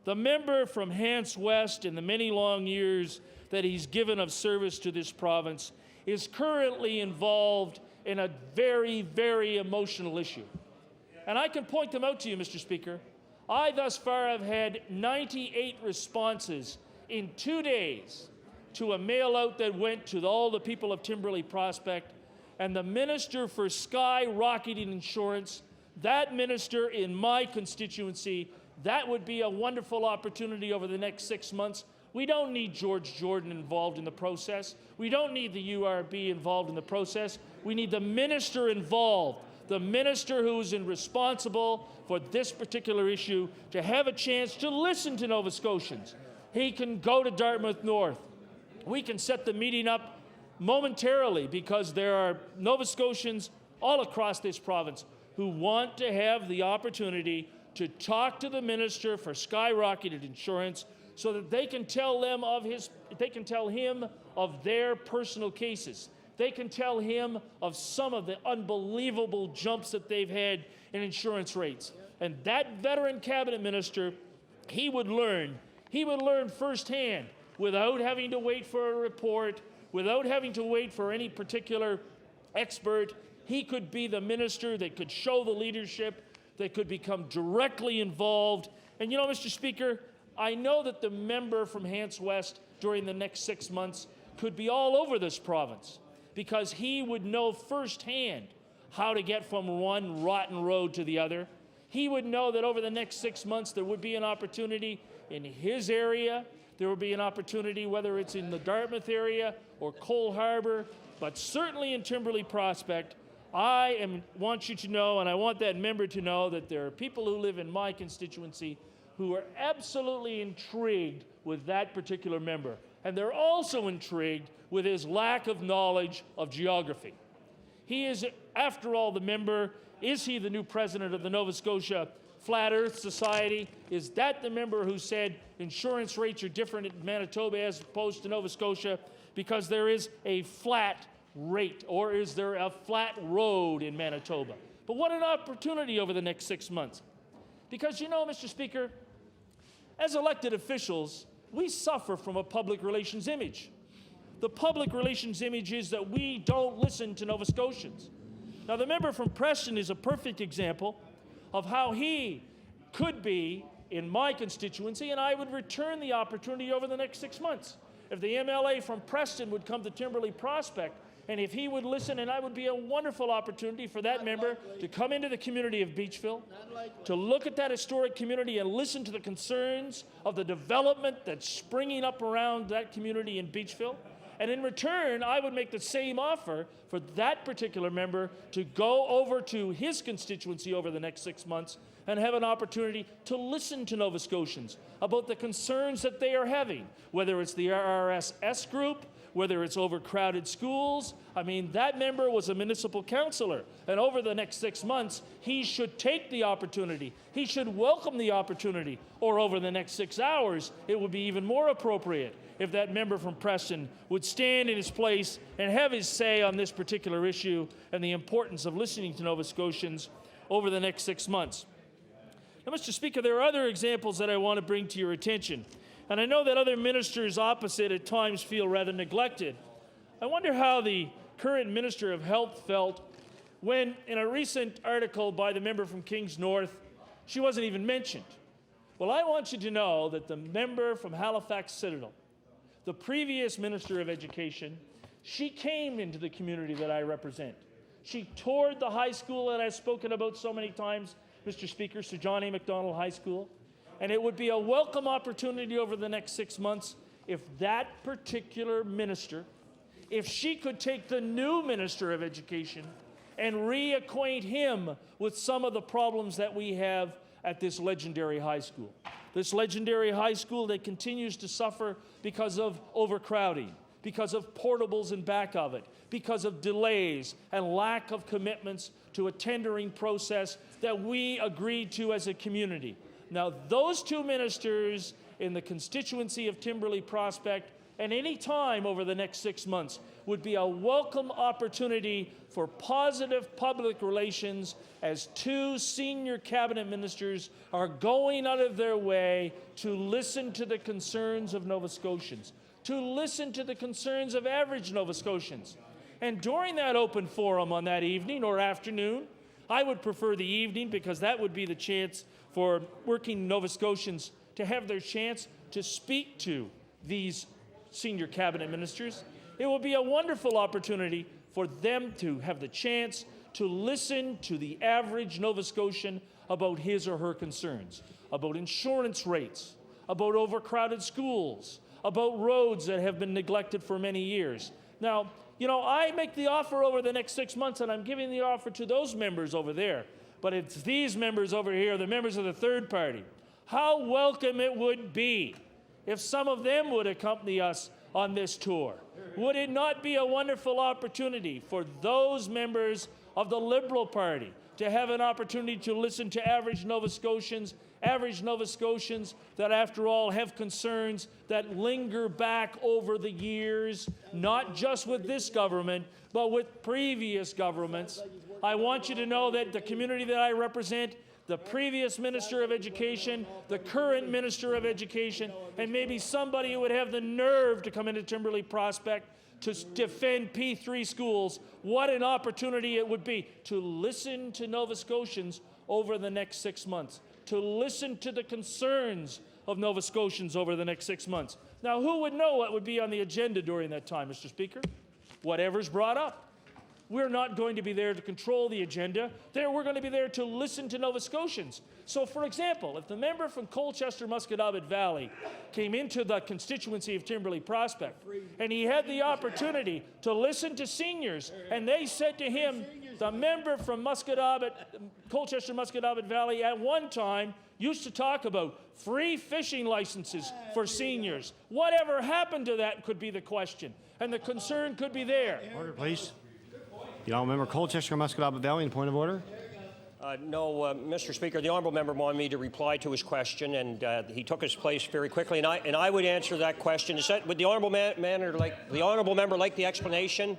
B: The member from Hants West, in the many long years that he's given of service to this province, is currently involved in a very, very emotional issue. And I can point them out to you, Mr. Speaker. I thus far have had 98 responses in 2 days to a mail out that went to all the people of Timberley Prospect, and the Minister for skyrocketing insurance, that minister in my constituency, that would be a wonderful opportunity over the next 6 months. We don't need George Jordan involved in the process. We don't need the URB involved in the process. We need the minister involved, the minister who is responsible for this particular issue, to have a chance to listen to Nova Scotians. He can go to Dartmouth North. We can set the meeting up momentarily because there are Nova Scotians all across this province who want to have the opportunity to talk to the minister for skyrocketed insurance so that they can tell him of their personal cases. They can tell him of some of the unbelievable jumps that they've had in insurance rates. And that veteran cabinet minister, he would learn firsthand without having to wait for a report, without having to wait for any particular expert. He could be the minister that could show the leadership, that could become directly involved. And you know, Mr. Speaker, I know that the member from Hants West during the next 6 months could be all over this province because he would know firsthand how to get from one rotten road to the other. He would know that over the next 6 months there would be an opportunity in his area. There would be an opportunity whether it's in the Dartmouth area or Cole Harbour, but certainly in Timberley Prospect. I want you to know, and I want that member to know, that there are people who live in my constituency who are absolutely intrigued with that particular member. And they're also intrigued with his lack of knowledge of geography. He is, after all, the member. Is he the new president of the Nova Scotia Flat Earth Society? Is that the member who said insurance rates are different in Manitoba as opposed to Nova Scotia because there is a flat rate, or is there a flat road in Manitoba? But what an opportunity over the next 6 months. Because you know, Mr. Speaker, as elected officials, we suffer from a public relations image. The public relations image is that we don't listen to Nova Scotians. Now, the member from Preston is a perfect example of how he could be in my constituency, and I would return the opportunity over the next 6 months. If the MLA from Preston would come to Timberley Prospect, and if he would listen, and I would be a wonderful opportunity for that member to come into the community of Beachville, to look at that historic community and listen to the concerns of the development that's springing up around that community in Beachville. And in return, I would make the same offer for that particular member to go over to his constituency over the next 6 months and have an opportunity to listen to Nova Scotians about the concerns that they are having, whether it's the RRSS group, whether it's overcrowded schools. I mean, that member was a municipal councillor, and over the next 6 months, he should take the opportunity. He should welcome the opportunity, or over the next 6 hours, it would be even more appropriate if that member from Preston would stand in his place and have his say on this particular issue and the importance of listening to Nova Scotians over the next 6 months. Now, Mr. Speaker, there are other examples that I want to bring to your attention. And I know that other ministers opposite at times feel rather neglected. I wonder how the current Minister of Health felt when, in a recent article by the member from Kings North, she wasn't even mentioned. Well, I want you to know that the member from Halifax Citadel, the previous Minister of Education, she came into the community that I represent. She toured the high school that I've spoken about so many times, Mr. Speaker, Sir John A. Macdonald High School. And it would be a welcome opportunity over the next 6 months if that particular minister, if she could take the new Minister of Education and reacquaint him with some of the problems that we have at this legendary high school. This legendary high school that continues to suffer because of overcrowding, because of portables in back of it, because of delays and lack of commitments to a tendering process that we agreed to as a community. Now, those two ministers in the constituency of Timberley Prospect and any time over the next 6 months would be a welcome opportunity for positive public relations as two senior cabinet ministers are going out of their way to listen to the concerns of Nova Scotians, to listen to the concerns of average Nova Scotians. And during that open forum on that evening or afternoon, I would prefer the evening because that would be the chance for working Nova Scotians to have their chance to speak to these senior cabinet ministers. It will be a wonderful opportunity for them to have the chance to listen to the average Nova Scotian about his or her concerns, about insurance rates, about overcrowded schools, about roads that have been neglected for many years. Now, you know, I make the offer over the next 6 months, and I'm giving the offer to those members over there. But it's these members over here, the members of the third party. How welcome it would be if some of them would accompany us on this tour. Would it not be a wonderful opportunity for those members of the Liberal Party, to have an opportunity to listen to average Nova Scotians that, after all, have concerns that linger back over the years, not just with this government, but with previous governments. I want you to know that the community that I represent, the previous Minister of Education, the current Minister of Education, and maybe somebody who would have the nerve to come into Timberley Prospect to defend P3 schools, what an opportunity it would be to listen to Nova Scotians over the next 6 months, to listen to the concerns of Nova Scotians over the next 6 months. Now, who would know what would be on the agenda during that time, Mr. Speaker? Whatever's brought up. We're not going to be there to control the agenda. We're going to be there to listen to Nova Scotians. So, for example, if the member from Colchester-Musquodoboit Valley came into the constituency of Timberley Prospect and he had the opportunity to listen to seniors, and they said to him, the member from Colchester-Musquodoboit Valley at one time used to talk about free fishing licenses for seniors. Whatever happened to that could be the question, and the concern could be there.
C: Order, please. The Honourable Member Colchester-Musquodoboit Valley, in point of order.
G: No, Mr. Speaker, the Honourable Member wanted me to reply to his question, and he took his place very quickly, and I would answer that question. Would the Honourable Member like the explanation?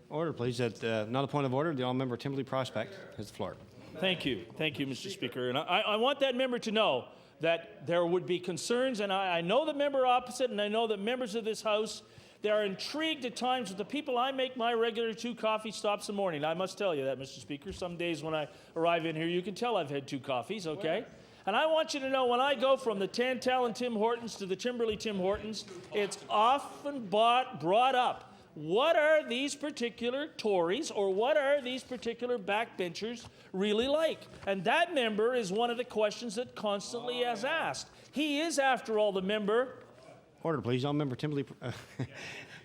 C: Order, please. Not a point of order. The Honourable Member Timberley Prospect has the floor.
B: Thank you, Mr. Speaker. And I want that member to know that there would be concerns, and I know the member opposite, and I know that members of this House, they are intrigued at times with the people I make my regular 2 coffee stops in the morning. I must tell you that, Mr. Speaker. Some days when I arrive in here, you can tell I've had 2 coffees, okay? And I want you to know, when I go from the Tantallon Tim Hortons to the Timberley Tim Hortons, it's often brought up, what are these particular Tories or what are these particular backbenchers really like? And that member is one of the questions that constantly is asked. He is, after all, the member.
C: Order, please. Honourable Member Timberley,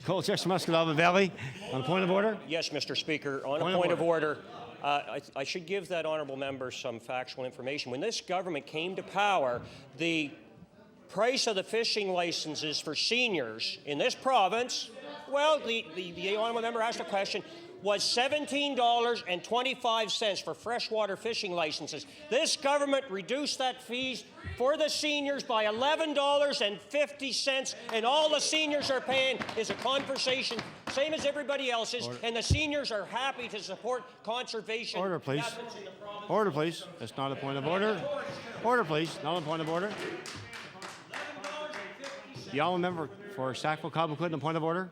C: Colchester-Musquodoboit Valley, on a point of order.
G: Yes, Mr. Speaker. On a point of order, I should give that honourable member some factual information. When this government came to power, the price of the fishing licenses for seniors in this province, well, the honourable member asked a question, was $17.25 for freshwater fishing licenses. This government reduced that fees for the seniors by $11.50, and all the seniors are paying is a conversation, same as everybody else's, and the seniors are happy to support conservation.
C: Order, please. Order, please. That's not a point of order. Order, please. Not a point of order. The Honourable Member for Sackville-Cobequid, on point of order.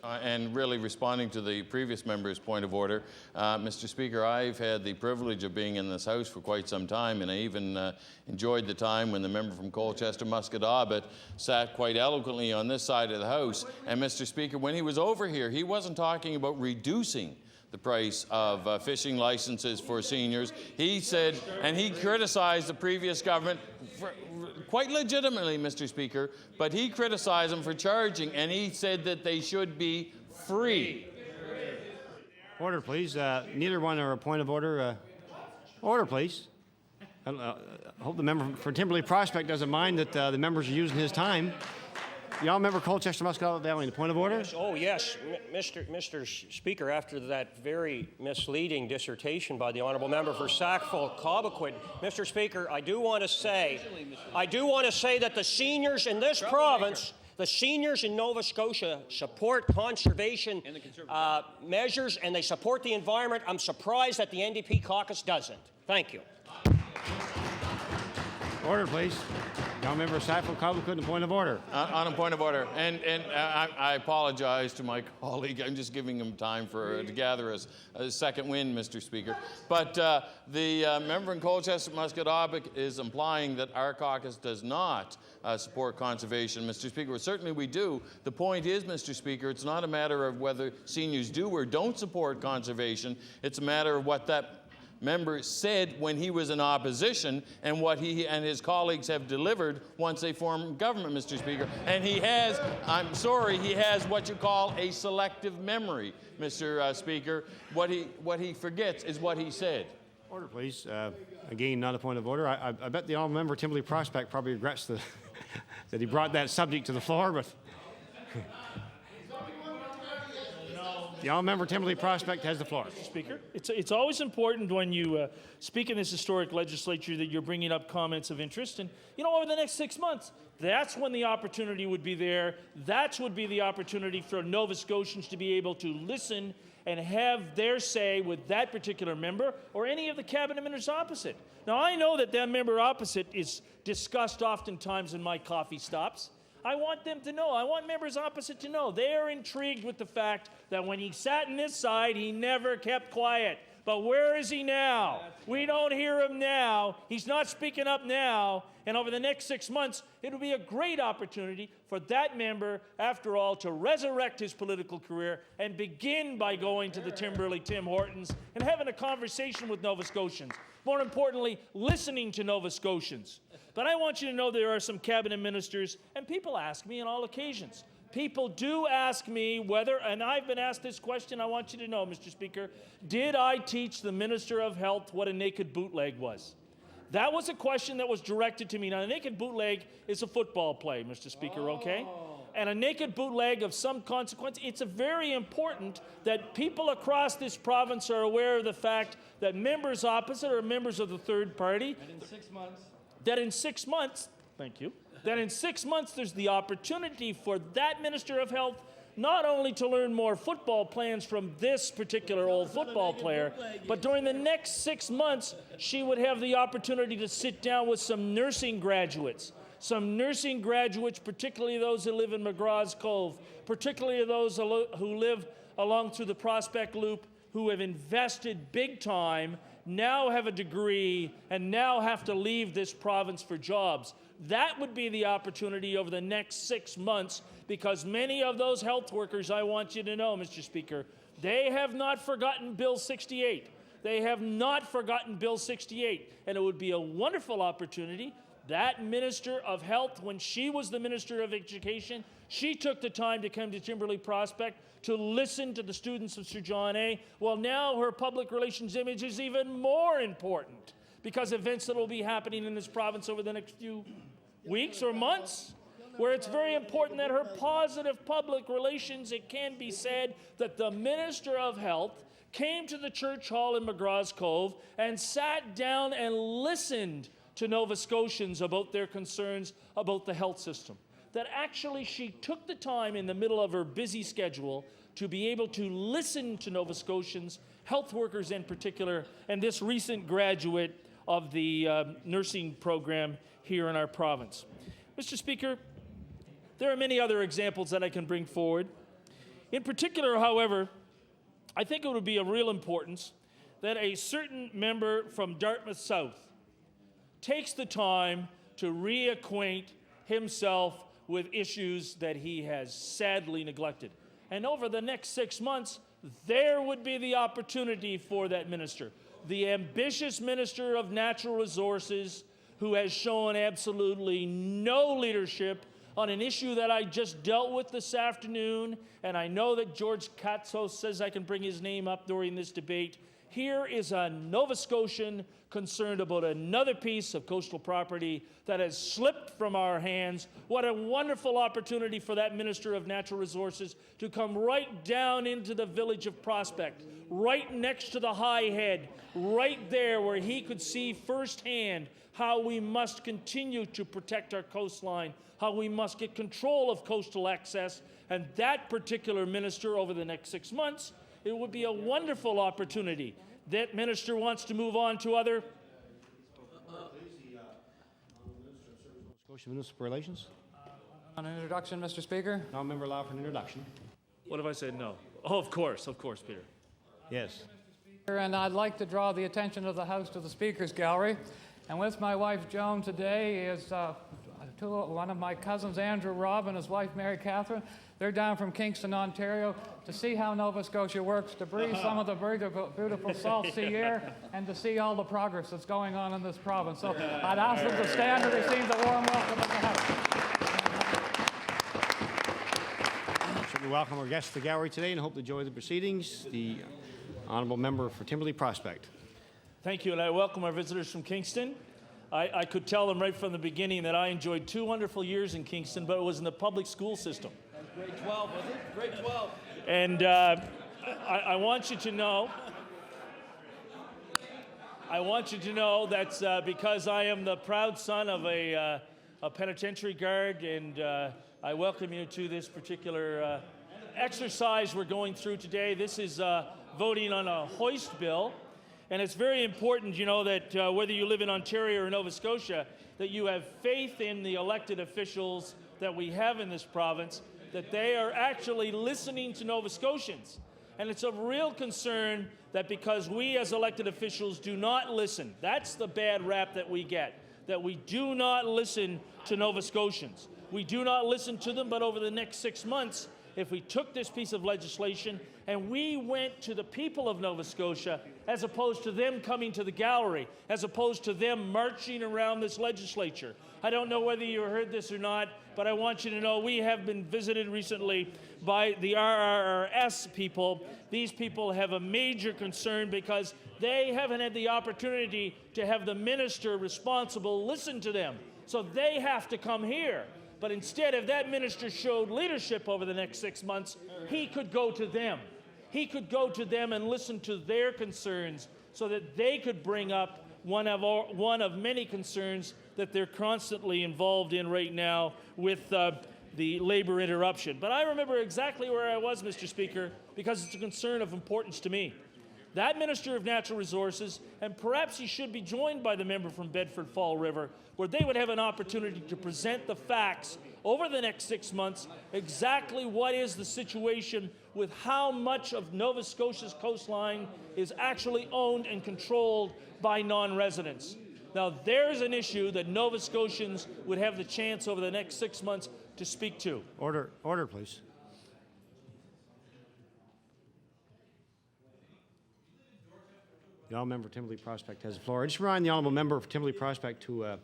H: And really responding to the previous member's point of order, Mr. Speaker, I've had the privilege of being in this House for quite some time, and I even enjoyed the time when the member from Colchester-Musquodoboit sat quite eloquently on this side of the House. And Mr. Speaker, when he was over here, he wasn't talking about reducing the price of fishing licenses for seniors. He said, and he criticized the previous government quite legitimately, Mr. Speaker, but he criticized them for charging, and he said that they should be free.
C: Order, please. Neither one are a point of order. Order, please. I hope the member for Timberley Prospect doesn't mind that the members are using his time. The Honourable Member Colchester-Musquodoboit Valley, the point of order.
G: Yes, oh, yes, Mr. Speaker, after that very misleading dissertation by the Honourable Member for Sackville-Cobequid, Mr. Speaker, I do want to say that the seniors in this province, the seniors in Nova Scotia, support conservation measures, and they support the environment. I'm surprised that the NDP caucus doesn't. Thank you.
C: Order, please. Now, Member Sackville-Cobequid, the point of order.
H: On a point of order, and I apologize to my colleague. I'm just giving him time to gather a second wind, Mr. Speaker. But the member in Colchester-Musquodoboit is implying that our caucus does not support conservation, Mr. Speaker. Well, certainly we do. The point is, Mr. Speaker, it's not a matter of whether seniors do or don't support conservation. It's a matter of what that member said when he was in opposition and what he and his colleagues have delivered once they formed government, Mr. Speaker. And he has, I'm sorry, he has what you call a selective memory, Mr. Speaker. What he forgets is what he said.
C: Order, please. Again, not a point of order. I bet the Honourable Member Timberley Prospect probably regrets that he brought that subject to the floor, but... The honourable member for Timberley Prospect has the floor.
B: Speaker, it's always important when you speak in this historic legislature that you're bringing up comments of interest. And, you know, over the next 6 months, that's when the opportunity would be there. That would be the opportunity for Nova Scotians to be able to listen and have their say with that particular member or any of the cabinet ministers opposite. Now, I know that that member opposite is discussed oftentimes in my coffee stops. I want them to know, I want members opposite to know, they are intrigued with the fact that when he sat on this side, he never kept quiet. But where is he now? We don't hear him now. He's not speaking up now. And over the next 6 months, it'll be a great opportunity for that member, after all, to resurrect his political career and begin by going to the Tim Hortons and having a conversation with Nova Scotians. More importantly, listening to Nova Scotians. But I want you to know there are some cabinet ministers, and people ask me on all occasions. People do ask me whether, and I've been asked this question, I want you to know, Mr. Speaker, did I teach the Minister of Health what a naked bootleg was? That was a question that was directed to me. Now, a naked bootleg is a football play, Mr. Speaker, okay? And a naked bootleg of some consequence, it's very important that people across this province are aware of the fact that members opposite are members of the third party.
I: And in 6 months.
B: That in 6 months, thank you, that in 6 months there's the opportunity for that Minister of Health not only to learn more football plans from this particular old football player, but during the next 6 months, she would have the opportunity to sit down with some nursing graduates, particularly those who live in McGraw's Cove, particularly those who live along through the Prospect Loop, who have invested big time, now have a degree, and now have to leave this province for jobs. That would be the opportunity over the next 6 months, because many of those health workers, I want you to know, Mr. Speaker, they have not forgotten Bill 68. They have not forgotten Bill 68. And it would be a wonderful opportunity. That Minister of Health, when she was the Minister of Education, she took the time to come to Timberley Prospect to listen to the students of Sir John A. Well, now her public relations image is even more important because events that will be happening in this province over the next few weeks or months, where it's very important that her positive public relations, it can be said that the Minister of Health came to the church hall in McGraw's Cove and sat down and listened to Nova Scotians about their concerns about the health system. That actually she took the time in the middle of her busy schedule to be able to listen to Nova Scotians, health workers in particular, and this recent graduate of the nursing program here in our province. Mr. Speaker, there are many other examples that I can bring forward. In particular, however, I think it would be of real importance that a certain member from Dartmouth South takes the time to reacquaint himself with issues that he has sadly neglected. And over the next 6 months, there would be the opportunity for that minister. The ambitious Minister of Natural Resources, who has shown absolutely no leadership on an issue that I just dealt with this afternoon, and I know that George Katzos says I can bring his name up during this debate. Here is a Nova Scotian concerned about another piece of coastal property that has slipped from our hands. What a wonderful opportunity for that Minister of Natural Resources to come right down into the village of Prospect, right next to the High Head, right there where he could see firsthand how we must continue to protect our coastline, how we must get control of coastal access, and that particular minister over the next 6 months, it would be a wonderful opportunity. That minister wants to move on to other.
C: Scotia Municipal Relations.
I: On an introduction, Mr. Speaker.
C: Now, member allow for an introduction.
B: What if I said no? Oh, of course, Peter.
C: Yes.
I: And I'd like to draw the attention of the House to the Speaker's Gallery. And with my wife Joan today is one of my cousins, Andrew Robb, and his wife, Mary Catherine. They're down from Kingston, Ontario, to see how Nova Scotia works, to breathe some of the beautiful salt sea air, and to see all the progress that's going on in this province. So I'd ask them to stand and receive the warm welcome of the House.
C: Certainly welcome our guests to the gallery today and hope to enjoy the proceedings. The honourable member for Timberley Prospect.
B: Thank you, and I welcome our visitors from Kingston. I could tell them right from the beginning that I enjoyed 2 wonderful years in Kingston, but it was in the public school system.
J: Grade 12, was it? Grade 12.
B: And I want you to know. I want you to know that's because I am the proud son of a penitentiary guard, and I welcome you to this particular exercise we're going through today. This is voting on a hoist bill, and it's very important, you know, that whether you live in Ontario or Nova Scotia, that you have faith in the elected officials that we have in this province, that they are actually listening to Nova Scotians. And it's of real concern that because we as elected officials do not listen, that's the bad rap that we get, that we do not listen to Nova Scotians. We do not listen to them, but over the next 6 months, if we took this piece of legislation and we went to the people of Nova Scotia, as opposed to them coming to the gallery, as opposed to them marching around this legislature. I don't know whether you heard this or not, but I want you to know we have been visited recently by the RRRS people. These people have a major concern because they haven't had the opportunity to have the minister responsible listen to them. So they have to come here. But instead, if that minister showed leadership over the next 6 months, he could go to them. He could go to them and listen to their concerns so that they could bring up one of many concerns that they're constantly involved in right now with the labor interruption. But I remember exactly where I was, Mr. Speaker, because it's a concern of importance to me. That Minister of Natural Resources, and perhaps he should be joined by the member from Bedford Fall River, where they would have an opportunity to present the facts over the next 6 months, exactly what is the situation with how much of Nova Scotia's coastline is actually owned and controlled by non-residents. Now, there's an issue that Nova Scotians would have the chance over the next 6 months to speak to.
C: Order, please. The Honourable Member for Timberlea Prospect has the floor. I just remind the Honourable Member for Timberlea Prospect to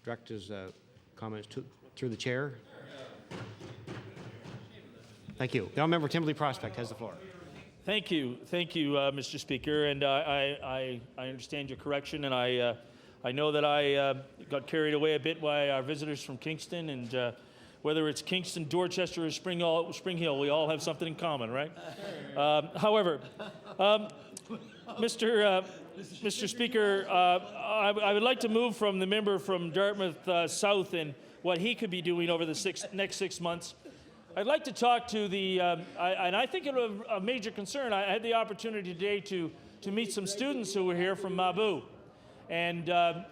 C: direct his comments through the chair. Thank you. The Honourable Member for Timberlea Prospect has the floor.
B: Thank you, Mr. Speaker, and I understand your correction, and I know that I got carried away a bit by our visitors from Kingston, and whether it's Kingston, Dorchester, or Spring Hill, we all have something in common, right? However, Mr. Speaker, I would like to move from the member from Dartmouth South and what he could be doing over the next 6 months. I'd like to talk to the, and I think it was a major concern. I had the opportunity today to meet some students who were here from Mabu. And,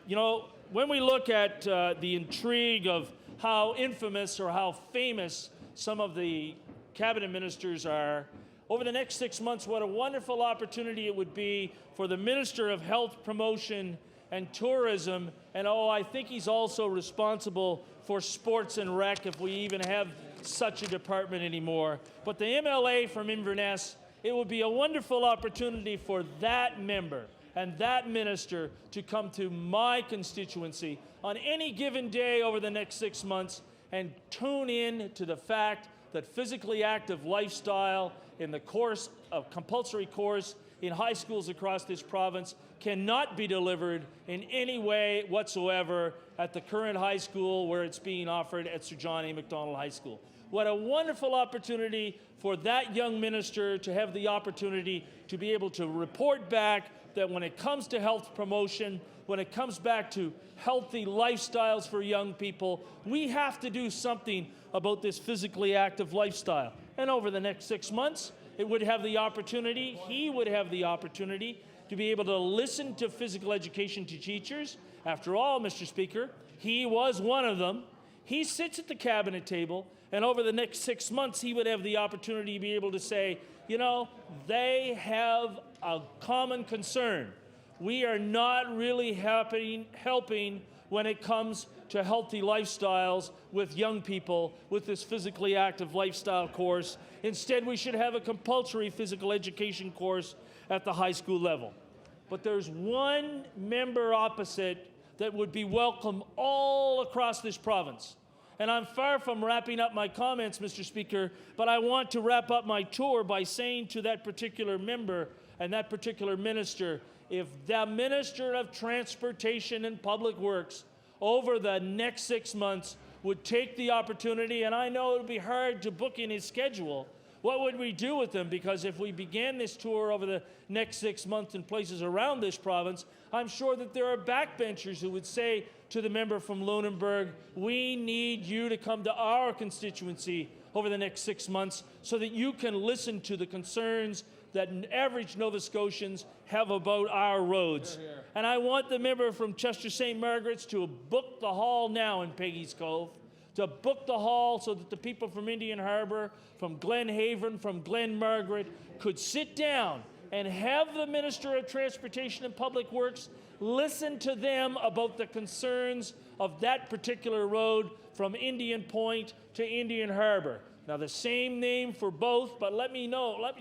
B: you know, when we look at the intrigue of how infamous or how famous some of the cabinet ministers are, over the next 6 months, what a wonderful opportunity it would be for the Minister of Health Promotion and Tourism, and I think he's also responsible for sports and rec if we even have such a department anymore. But the MLA from Inverness, it would be a wonderful opportunity for that member and that minister to come to my constituency on any given day over the next 6 months and tune in to the fact that physically active lifestyle in the course of compulsory course in high schools across this province cannot be delivered in any way whatsoever at the current high school where it's being offered at Sir John A. Macdonald High School. What a wonderful opportunity for that young minister to have the opportunity to be able to report back that when it comes to health promotion, when it comes back to healthy lifestyles for young people, we have to do something about this physically active lifestyle. And over the next 6 months, he would have the opportunity to be able to listen to physical education to teachers. After all, Mr. Speaker, he was one of them. He sits at the cabinet table, and over the next 6 months, he would have the opportunity to be able to say, you know, they have a common concern. We are not really helping when it comes to healthy lifestyles with young people with this physically active lifestyle course. Instead, we should have a compulsory physical education course at the high school level. But there's one member opposite that would be welcome all across this province. And I'm far from wrapping up my comments, Mr. Speaker, but I want to wrap up my tour by saying to that particular member and that particular minister, if the Minister of Transportation and Public Works over the next 6 months would take the opportunity, and I know it would be hard to book in his schedule, What would we do with them? Because if we began this tour over the next 6 months in places around this province, I'm sure that there are backbenchers who would say to the member from Lunenburg, we need you to come to our constituency over the next 6 months so that you can listen to the concerns that average Nova Scotians have about our roads. And I want the member from Chester St. Margaret's to book the hall now in Peggy's Cove, to book the hall so that the people from Indian Harbour, from Glen Haven, from Glen Margaret could sit down and have the Minister of Transportation and Public Works listen to them about the concerns of that particular road from Indian Point to Indian Harbour. Now, the same name for both, but let me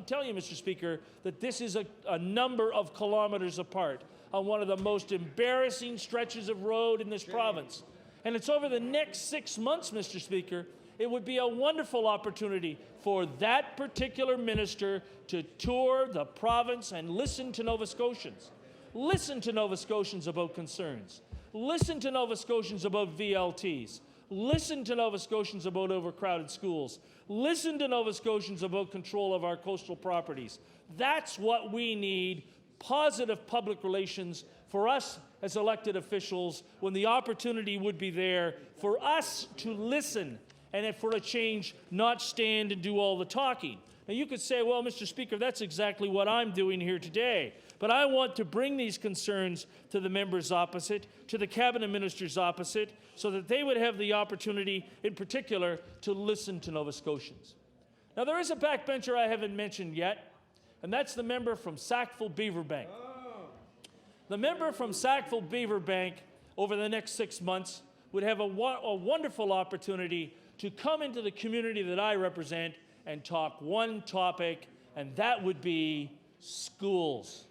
B: tell you, Mr. Speaker, that this is a number of kilometers apart on one of the most embarrassing stretches of road in this province. And it's over the next 6 months, Mr. Speaker. It would be a wonderful opportunity for that particular minister to tour the province and listen to Nova Scotians. Listen to Nova Scotians about concerns. Listen to Nova Scotians about VLTs. Listen to Nova Scotians about overcrowded schools. Listen to Nova Scotians about control of our coastal properties. That's what we need, positive public relations for us as elected officials when the opportunity would be there for us to listen and if for a change, not stand and do all the talking. Now you could say, well, Mr. Speaker, that's exactly what I'm doing here today. But I want to bring these concerns to the members opposite, to the cabinet ministers opposite, so that they would have the opportunity, in particular, to listen to Nova Scotians. Now, there is a backbencher I haven't mentioned yet, and that's the member from Sackville-Beaverbank. The member from Sackville-Beaverbank, over the next 6 months, would have a wonderful opportunity to come into the community that I represent and talk one topic, and that would be schools.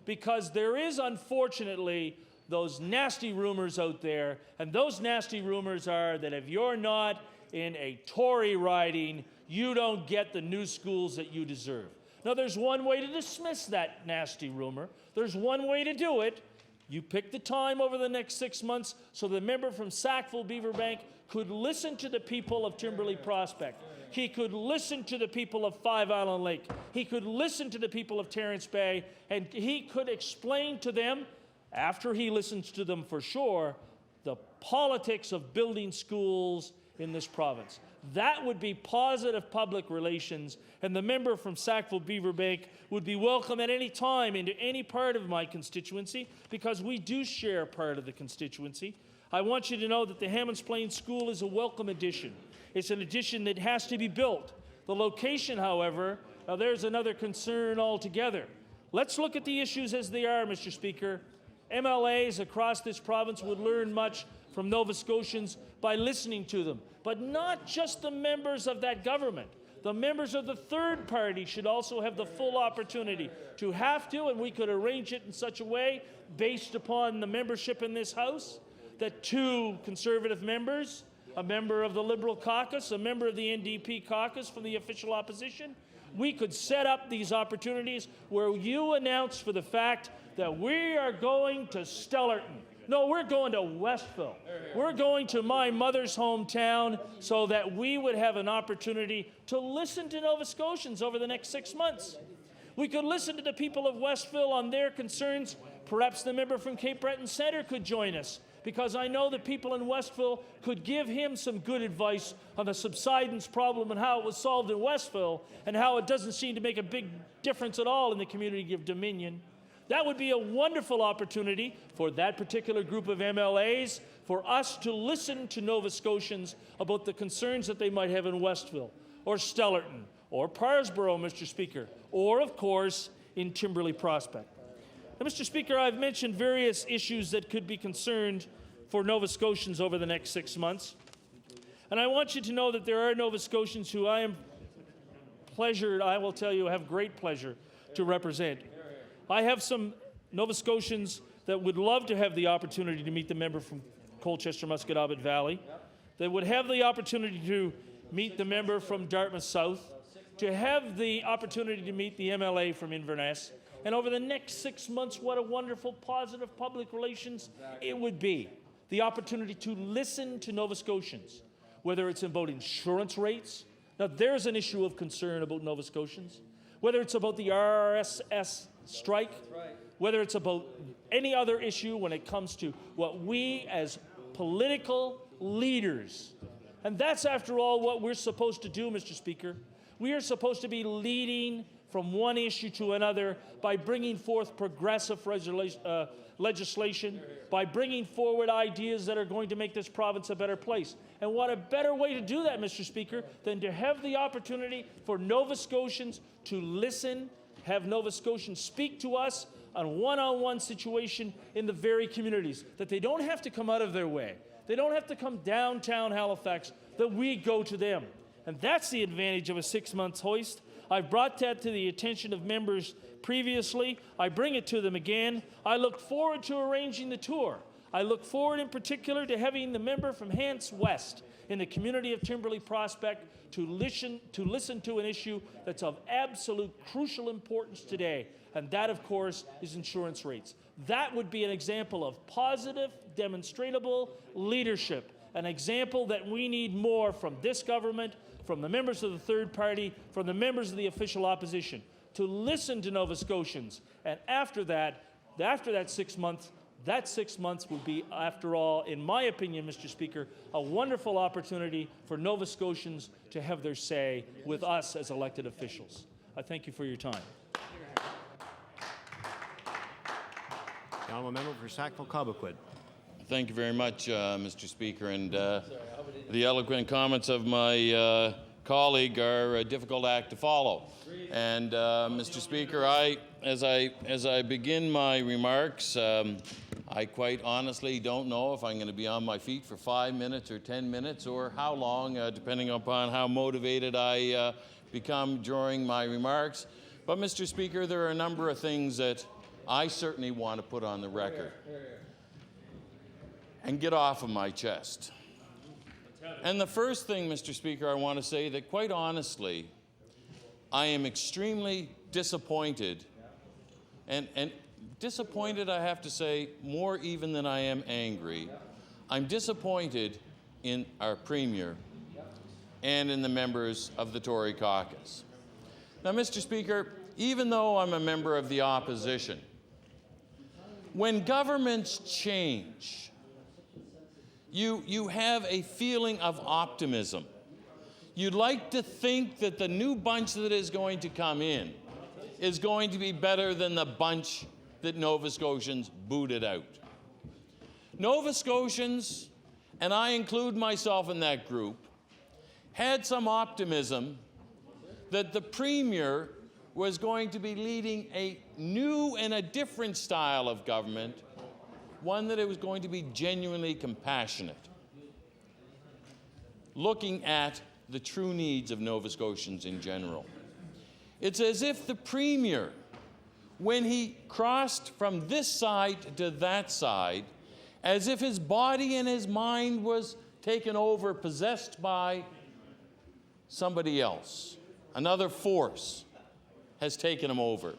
B: Because there is, unfortunately, those nasty rumors out there, and those nasty rumors are that if you're not in a Tory riding, you don't get the new schools that you deserve. Now, there's one way to dismiss that nasty rumor. There's one way to do it. You pick the time over the next 6 months so the member from Sackville-Beaverbank could listen to the people of Timberley Prospect. He could listen to the people of Five Island Lake. He could listen to the people of Terrence Bay, and he could explain to them, after he listens to them for sure, the politics of building schools in this province. That would be positive public relations, and the member from Sackville-Beaverbank would be welcome at any time into any part of my constituency, because we do share part of the constituency. I want you to know that the Hammonds Plains School is a welcome addition. It's an addition that has to be built. The location, however, now there's another concern altogether. Let's look at the issues as they are, Mr. Speaker. MLAs across this province would learn much from Nova Scotians by listening to them. But not just the members of that government. The members of the third party should also have the full opportunity to have to, and we could arrange it in such a way, based upon the membership in this House, that 2 Conservative members, a member of the Liberal caucus, a member of the NDP caucus from the official opposition, we could set up these opportunities where you announce for the fact that we are going to Stellarton. No, we're going to Westville. We're going to my mother's hometown so that we would have an opportunity to listen to Nova Scotians over the next 6 months. We could listen to the people of Westville on their concerns. Perhaps the member from Cape Breton Centre could join us, because I know that people in Westville could give him some good advice on the subsidence problem and how it was solved in Westville and how it doesn't seem to make a big difference at all in the community of Dominion. That would be a wonderful opportunity for that particular group of MLAs for us to listen to Nova Scotians about the concerns that they might have in Westville or Stellarton or Parsborough, Mr. Speaker, or, of course, in Timberley Prospect. Now, Mr. Speaker, I've mentioned various issues that could be concerned for Nova Scotians over the next 6 months. And I want you to know that there are Nova Scotians who I will tell you, have great pleasure to represent. I have some Nova Scotians that would love to have the opportunity to meet the member from Colchester-Musquodoboit Valley, that would have the opportunity to meet the member from Dartmouth South, to have the opportunity to meet the MLA from Inverness. And over the next 6 months, what a wonderful, positive public relations it would be. The opportunity to listen to Nova Scotians, whether it's about insurance rates, Now, there's an issue of concern about Nova Scotians, whether it's about the RSS strike, whether it's about any other issue when it comes to what we as political leaders, and that's, after all, what we're supposed to do, Mr. Speaker. We are supposed to be leading from one issue to another by bringing forth progressive legislation, by bringing forward ideas that are going to make this province a better place. And what a better way to do that, Mr. Speaker, than to have the opportunity for Nova Scotians to listen, have Nova Scotians speak to us on one-on-one situation in the very communities, that they don't have to come out of their way. They don't have to come downtown Halifax, that we go to them. And that's the advantage of a 6-month hoist. I've brought that to the attention of members previously. I bring it to them again. I look forward to arranging the tour. I look forward in particular to having the member from Hants West in the community of Timberley Prospect to listen to an issue that's of absolute crucial importance today. And that, of course, is insurance rates. That would be an example of positive, demonstrable leadership, an example that we need more from this government, from the members of the third party, from the members of the official opposition, to listen to Nova Scotians. And after that 6 months, that 6 months will be, after all, in my opinion, Mr. Speaker, a wonderful opportunity for Nova Scotians to have their say with us as elected officials. I thank you for your time.
C: The honourable member for Sackville-Cobequid.
H: Thank you very much, Mr. Speaker. And the eloquent comments of my colleague are a difficult act to follow. And Mr. Speaker, as I begin my remarks, I quite honestly don't know if I'm going to be on my feet for 5 minutes or 10 minutes or how long, depending upon how motivated I become during my remarks. But, Mr. Speaker, there are a number of things that I certainly want to put on the record and get off of my chest. And the first thing, Mr. Speaker, I want to say that, quite honestly, I am extremely disappointed, and disappointed, I have to say, more even than I am angry. I'm disappointed in our Premier and in the members of the Tory caucus. Now, Mr. Speaker, even though I'm a member of the opposition, when governments change, you have a feeling of optimism. You'd like to think that the new bunch that is going to come in is going to be better than the bunch that Nova Scotians booted out. Nova Scotians, and I include myself in that group, had some optimism that the Premier was going to be leading a new and a different style of government, one that it was going to be genuinely compassionate, looking at the true needs of Nova Scotians in general. It's as if the Premier, when he crossed from this side to that side, as if his body and his mind was taken over, possessed by somebody else. Another force has taken him over.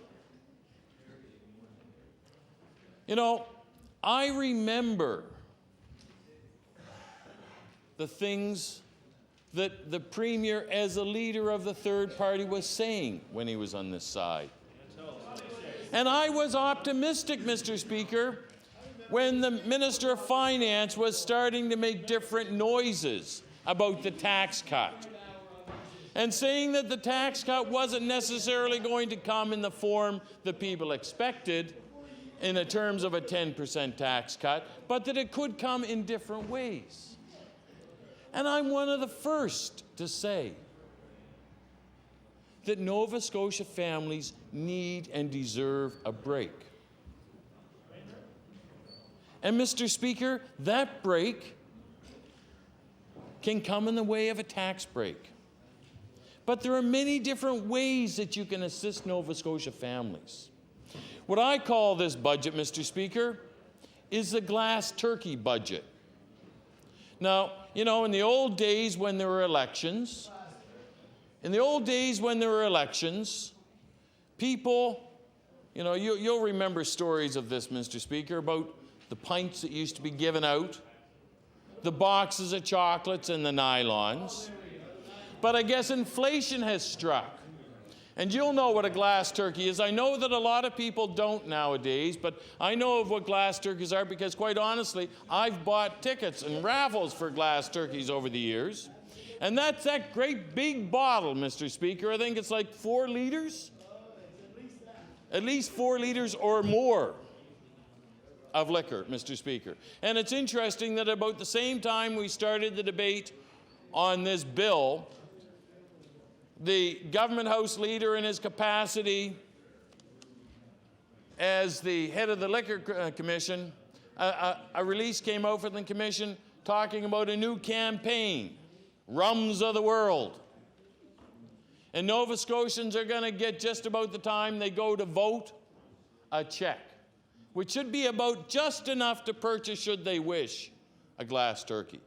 H: You know, I remember the things that the Premier, as a leader of the third party, was saying when he was on this side. And I was optimistic, Mr. Speaker, when the Minister of Finance was starting to make different noises about the tax cut, and saying that the tax cut wasn't necessarily going to come in the form that people expected, in the terms of a 10% tax cut, but that it could come in different ways. And I'm one of the first to say that Nova Scotia families need and deserve a break. And, Mr. Speaker, that break can come in the way of a tax break. But there are many different ways that you can assist Nova Scotia families. What I call this budget, Mr. Speaker, is the glass turkey budget. Now, you know, in the old days when there were elections, people, you know, you'll remember stories of this, Mr. Speaker, about the pints that used to be given out, the boxes of chocolates and the nylons. But I guess inflation has struck. And you'll know what a glass turkey is. I know that a lot of people don't nowadays, but I know of what glass turkeys are because, quite honestly, I've bought tickets and raffles for glass turkeys over the years. And that's that great big bottle, Mr. Speaker. I think it's like 4 liters. At least 4 liters or more of liquor, Mr. Speaker. And it's interesting that about the same time we started the debate on this bill, the government House Leader, in his capacity as the head of the Liquor Commission, a release came out from the Commission talking about a new campaign, Rums of the World. And Nova Scotians are going to get, just about the time they go to vote, a check, which should be about just enough to purchase, should they wish, a glass turkey.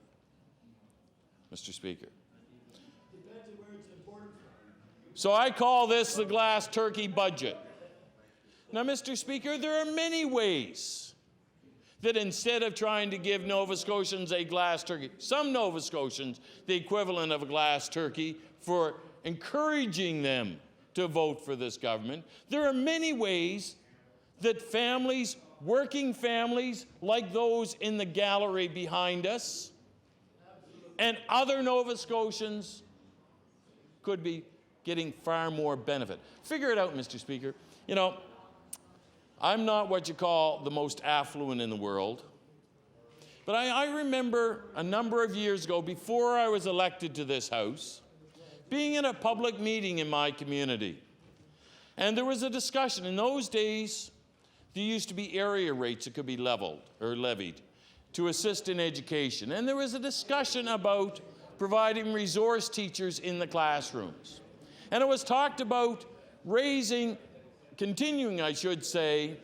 H: Mr. Speaker. So I call this the glass turkey budget. Now, Mr. Speaker, there are many ways that instead of trying to give Nova Scotians a glass turkey, some Nova Scotians the equivalent of a glass turkey for encouraging them to vote for this government, there are many ways that families, working families like those in the gallery behind us, and other Nova Scotians could be getting far more benefit. Figure it out, Mr. Speaker. You know, I'm not what you call the most affluent in the world, but I remember a number of years ago, before I was elected to this House, being in a public meeting in my community. And there was a discussion. In those days, there used to be area rates that could be levied to assist in education. And there was a discussion about providing resource teachers in the classrooms. And it was talked about continuing, I should say,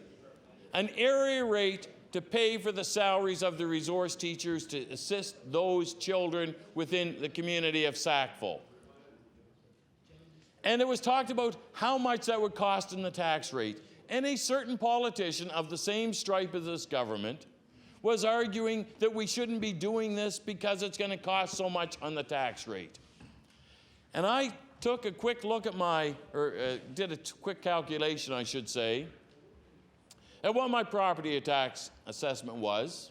H: an area rate to pay for the salaries of the resource teachers to assist those children within the community of Sackville. And it was talked about how much that would cost in the tax rate. And a certain politician of the same stripe as this government was arguing that we shouldn't be doing this because it's going to cost so much on the tax rate. And I took a quick look at did a quick calculation, I should say, at what my property tax assessment was.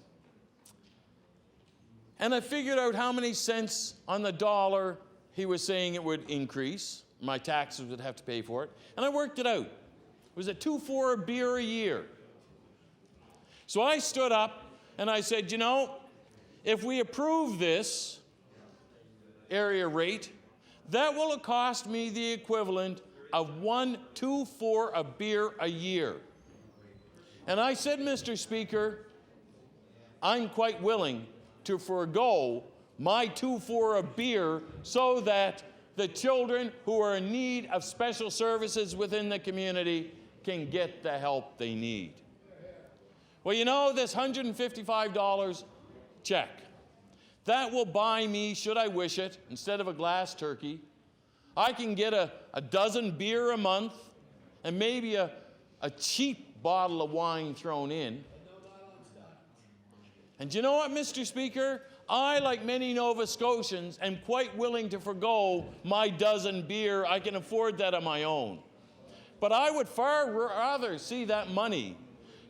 H: And I figured out how many cents on the dollar he was saying it would increase. My taxes would have to pay for it. And I worked it out. It was a 2.4 a beer a year. So I stood up and I said, you know, if we approve this area rate, that will cost me the equivalent of 1.24 a beer a year. And I said, Mr. Speaker, I'm quite willing to forego my 2.4 a beer so that the children who are in need of special services within the community can get the help they need. Well, you know, this $155 check, that will buy me, should I wish it, instead of a glass turkey, I can get a dozen beer a month and maybe a cheap bottle of wine thrown in. And you know what, Mr. Speaker? I, like many Nova Scotians, am quite willing to forgo my dozen beer. I can afford that on my own. But I would far rather see that money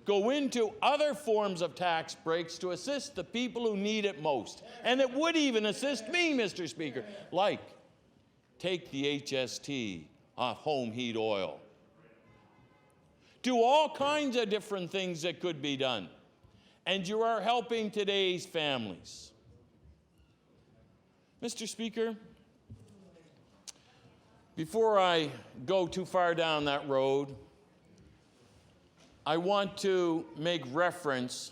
H: go into other forms of tax breaks to assist the people who need it most. And it would even assist me, Mr. Speaker, like take the HST off home heat oil. Do all kinds of different things that could be done. And you are helping today's families. Mr. Speaker, before I go too far down that road, I want to make reference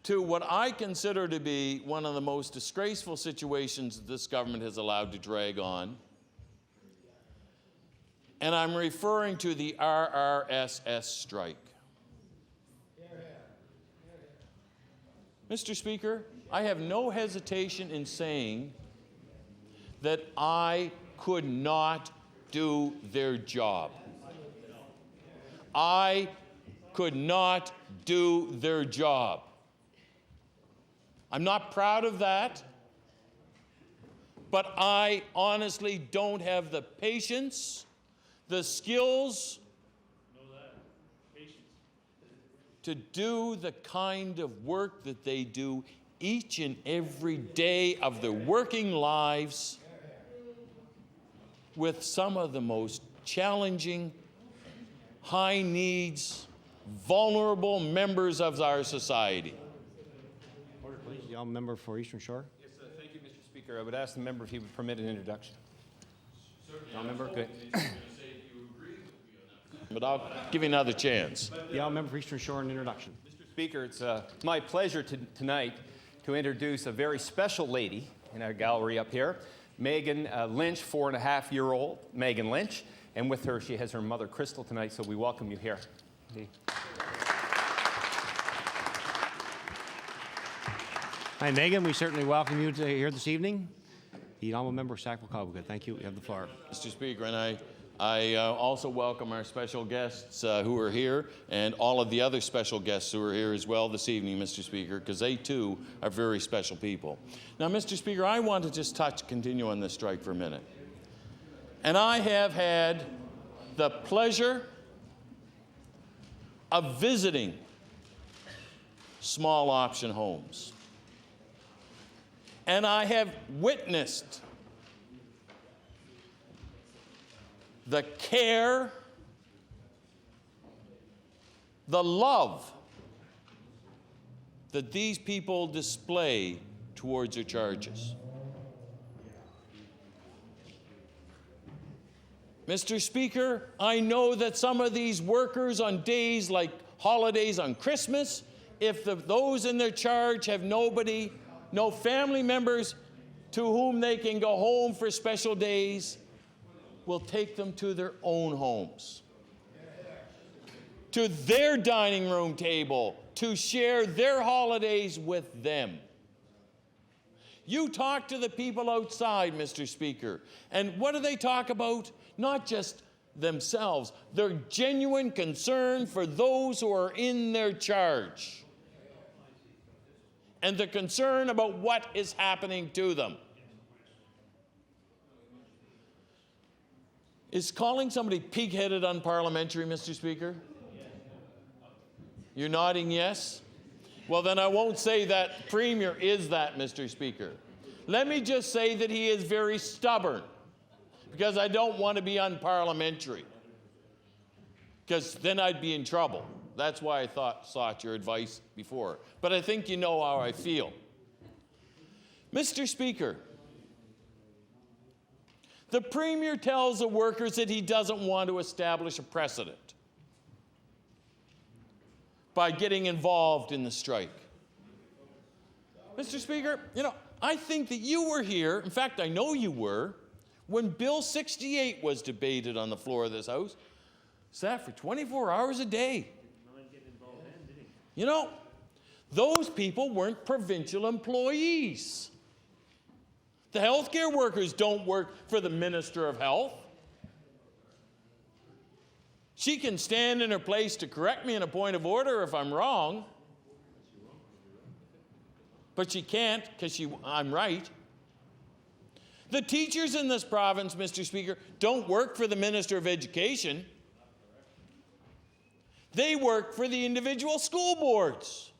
H: to what I consider to be one of the most disgraceful situations that this government has allowed to drag on. And I'm referring to the RRSS strike. Mr. Speaker, I have no hesitation in saying that I could not do their job. I could not do their job. I'm not proud of that. but I honestly don't have the patience, the skills to do the kind of work that they do each and every day of their working lives with some of the most challenging, high needs, vulnerable members of our society.
C: Order, please. The honourable member for Eastern Shore.
J: Yes, thank you, Mr. Speaker. I would ask the member if he would permit an introduction.
C: Member.
H: But I'll give you another chance.
C: The honourable member for Eastern Shore, an introduction.
J: Mr. Speaker, it's my pleasure tonight to introduce a very special lady in our gallery up here, Megan Lynch, 4.5-year-old Megan Lynch, and with her she has her mother Crystal tonight, so we welcome you here.
C: Hi, Megan. We certainly welcome you to here this evening. The honourable member of Sackville-Cobequid. Thank you. You have the floor.
H: Mr. Speaker, and I also welcome our special guests who are here and all of the other special guests who are here as well this evening, Mr. Speaker, because they too are very special people. Now, Mr. Speaker, I want to just continue on this strike for a minute. And I have had the pleasure of visiting small option homes. And I have witnessed the care, the love that these people display towards their charges. Mr. Speaker, I know that some of these workers on days like holidays on Christmas, if those in their charge have nobody, no family members to whom they can go home for special days, will take them to their own homes, to their dining room table, to share their holidays with them. You talk to the people outside, Mr. Speaker, and what do they talk about? Not just themselves, their genuine concern for those who are in their charge, and the concern about what is happening to them. Is calling somebody pig-headed unparliamentary, Mr. Speaker? You're nodding yes? Well, then I won't say that Premier is that, Mr. Speaker. Let me just say that he is very stubborn, because I don't want to be unparliamentary, because then I'd be in trouble. That's why I sought your advice before. But I think you know how I feel. Mr. Speaker, the Premier tells the workers that he doesn't want to establish a precedent by getting involved in the strike. Mr. Speaker, I think that you were here, in fact, I know you were, when Bill 68 was debated on the floor of this House. Sat for 24 hours a day. Those people weren't provincial employees. The healthcare workers don't work for the Minister of Health. She can stand in her place to correct me in a point of order if I'm wrong. But she can't, because I'm right. The teachers in this province, Mr. Speaker, don't work for the Minister of Education. They work for the individual school boards.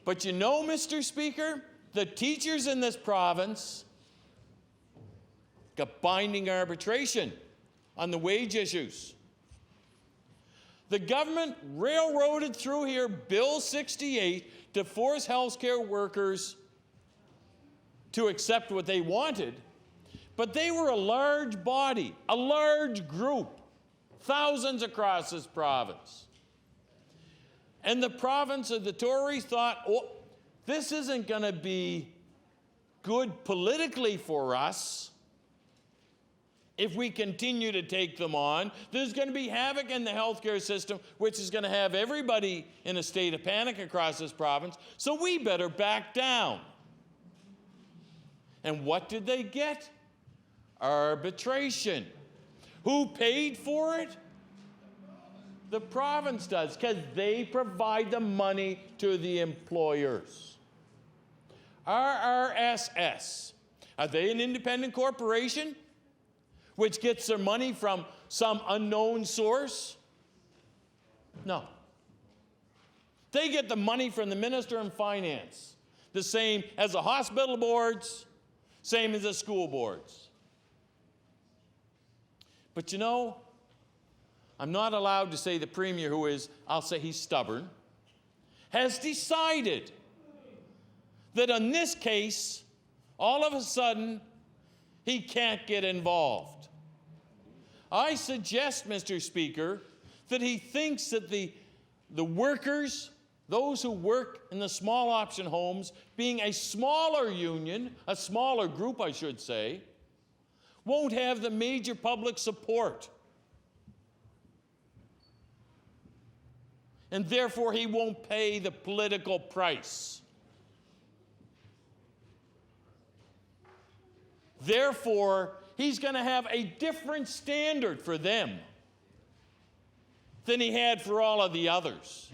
H: But Mr. Speaker, the teachers in this province got binding arbitration on the wage issues. The government railroaded through here Bill 68 to force healthcare workers to accept what they wanted, but they were a large body, a large group, thousands across this province. And the province of the Tories thought, this isn't going to be good politically for us if we continue to take them on. There's going to be havoc in the healthcare system, which is going to have everybody in a state of panic across this province, so we better back down. And what did they get? Arbitration. Who paid for it? The province does, because they provide the money to the employers. RRSS. Are they an independent corporation which gets their money from some unknown source? No. They get the money from the Minister of Finance, the same as the hospital boards, same as the school boards. But you know, I'm not allowed to say the Premier, who is, I'll say he's stubborn, has decided that in this case, all of a sudden, he can't get involved. I suggest, Mr. Speaker, that he thinks that the workers, those who work in the small option homes, being a smaller union, a smaller group, I should say, won't have the major public support. And therefore, he won't pay the political price. Therefore, he's going to have a different standard for them than he had for all of the others.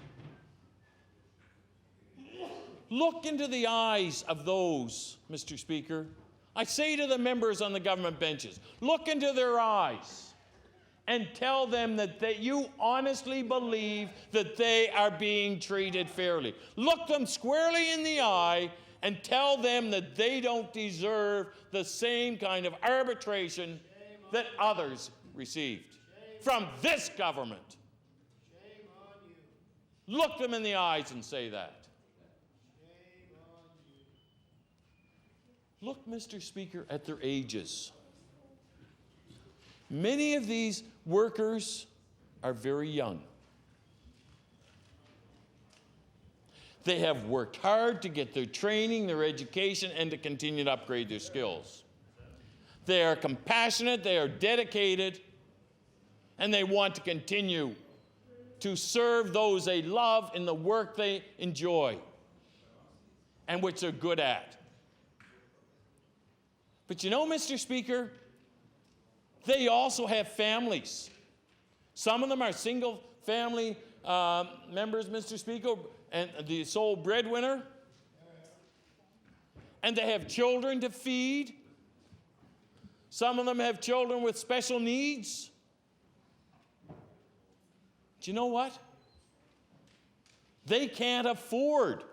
H: Look into the eyes of those, Mr. Speaker. I say to the members on the government benches, look into their eyes and tell them that you honestly believe that they are being treated fairly. Look them squarely in the eye and tell them that they don't deserve the same kind of arbitration that others received from this government. Look them in the eyes and say that. Look, Mr. Speaker, at their ages. Many of these workers are very young. They have worked hard to get their training, their education, and to continue to upgrade their skills. They are compassionate, they are dedicated, and they want to continue to serve those they love in the work they enjoy and which they're good at. But you know, Mr. Speaker, they also have families. Some of them are single family members, Mr. Speaker, and the sole breadwinner. And they have children to feed. Some of them have children with special needs. Do you know what? They can't afford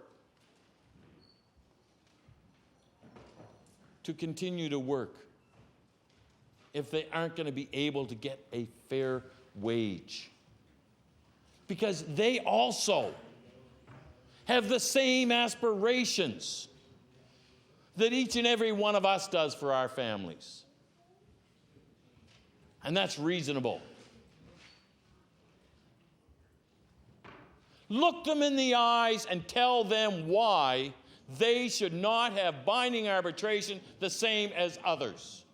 H: to continue to work if they aren't going to be able to get a fair wage. Because they also have the same aspirations that each and every one of us does for our families. And that's reasonable. Look them in the eyes and tell them why they should not have binding arbitration the same as others.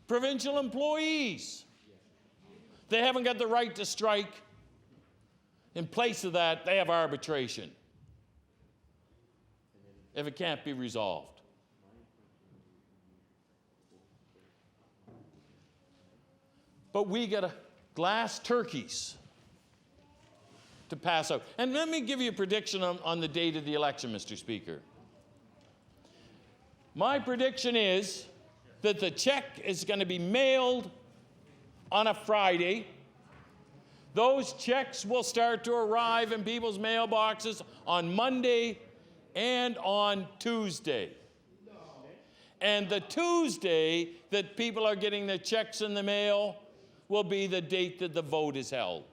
H: Provincial employees, they haven't got the right to strike. In place of that, they have arbitration if it can't be resolved. But we got glass turkeys to pass out. And let me give you a prediction on the date of the election, Mr. Speaker. My prediction is that the check is going to be mailed on a Friday. Those checks will start to arrive in people's mailboxes on Monday and on Tuesday. And the Tuesday that people are getting their checks in the mail will be the date that the vote is held.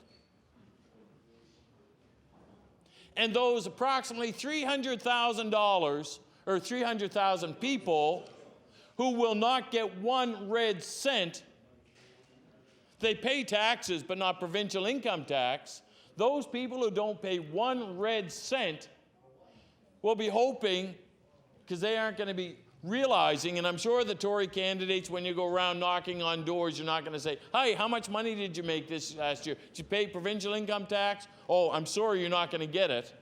H: And those approximately $300,000 or 300,000 people who will not get one red cent, they pay taxes but not provincial income tax. Those people who don't pay one red cent will be hoping, because they aren't going to be realizing, and I'm sure the Tory candidates, when you go around knocking on doors, you're not going to say, "Hi, how much money did you make this last year? Did you pay provincial income tax? Oh, I'm sorry, you're not going to get it."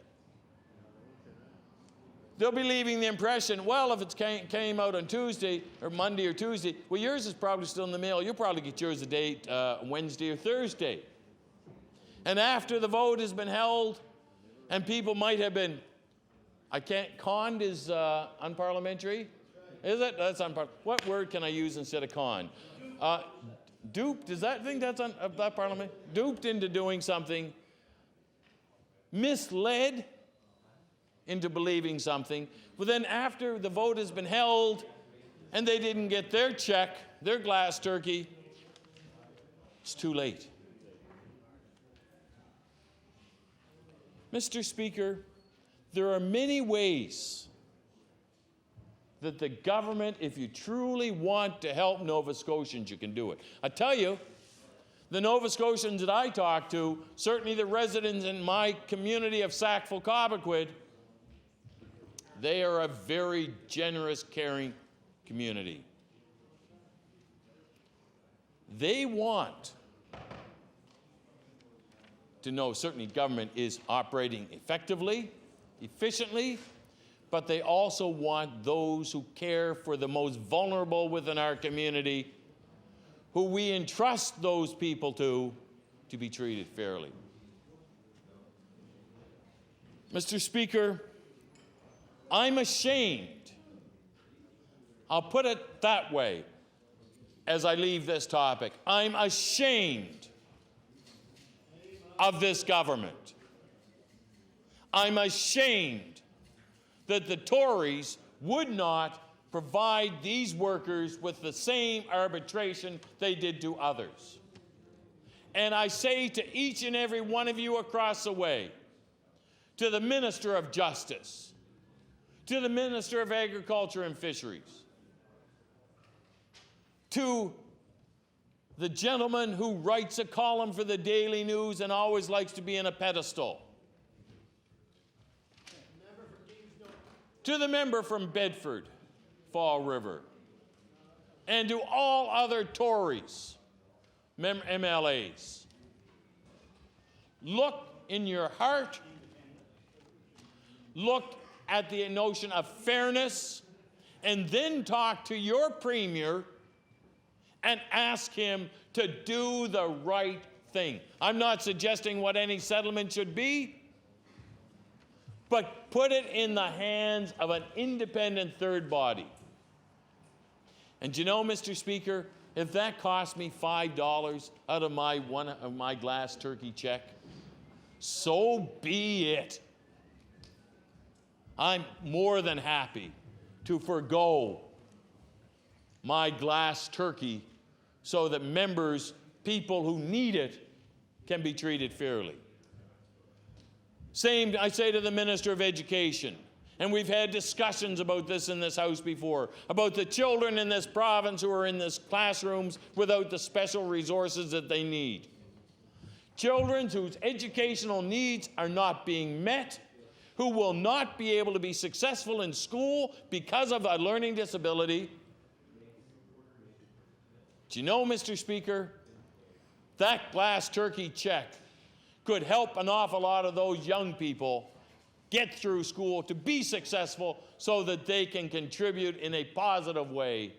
H: They'll be leaving the impression, well, if it came out on Tuesday or Monday or Tuesday, well, yours is probably still in the mail. You'll probably get yours a date Wednesday or Thursday. And after the vote has been held, and people might have been I can't, conned is unparliamentary? Is it? That's unparliamentary. What word can I use instead of conned? Duped, does that think that's that parliament? Duped into doing something, misled into believing something, but then after the vote has been held and they didn't get their check, their glass turkey, it's too late. Mr. Speaker, there are many ways that the government, if you truly want to help Nova Scotians, you can do it. I tell you, the Nova Scotians that I talk to, certainly the residents in my community of Sackville-Cobequid, they are a very generous, caring community. They want to know certainly government is operating effectively, efficiently, but they also want those who care for the most vulnerable within our community, who we entrust those people to be treated fairly. Mr. Speaker, I'm ashamed, I'll put it that way as I leave this topic, I'm ashamed of this government. I'm ashamed that the Tories would not provide these workers with the same arbitration they did to others. And I say to each and every one of you across the way, to the Minister of Justice, to the Minister of Agriculture and Fisheries, to the gentleman who writes a column for the Daily News and always likes to be in a pedestal, to the member from Bedford, Fall River, and to all other Tories, MLAs. Look in your heart, look at the notion of fairness, and then talk to your Premier and ask him to do the right thing. I'm not suggesting what any settlement should be, but put it in the hands of an independent third body. And you know, Mr. Speaker, if that cost me $5 out of my glass turkey check, so be it. I'm more than happy to forgo my glass turkey so that members, people who need it, can be treated fairly. Same, I say to the Minister of Education, and we've had discussions about this in this House before, about the children in this province who are in these classrooms without the special resources that they need. Children whose educational needs are not being met, who will not be able to be successful in school because of a learning disability. Do you know, Mr. Speaker, that glass turkey check could help an awful lot of those young people get through school to be successful so that they can contribute in a positive way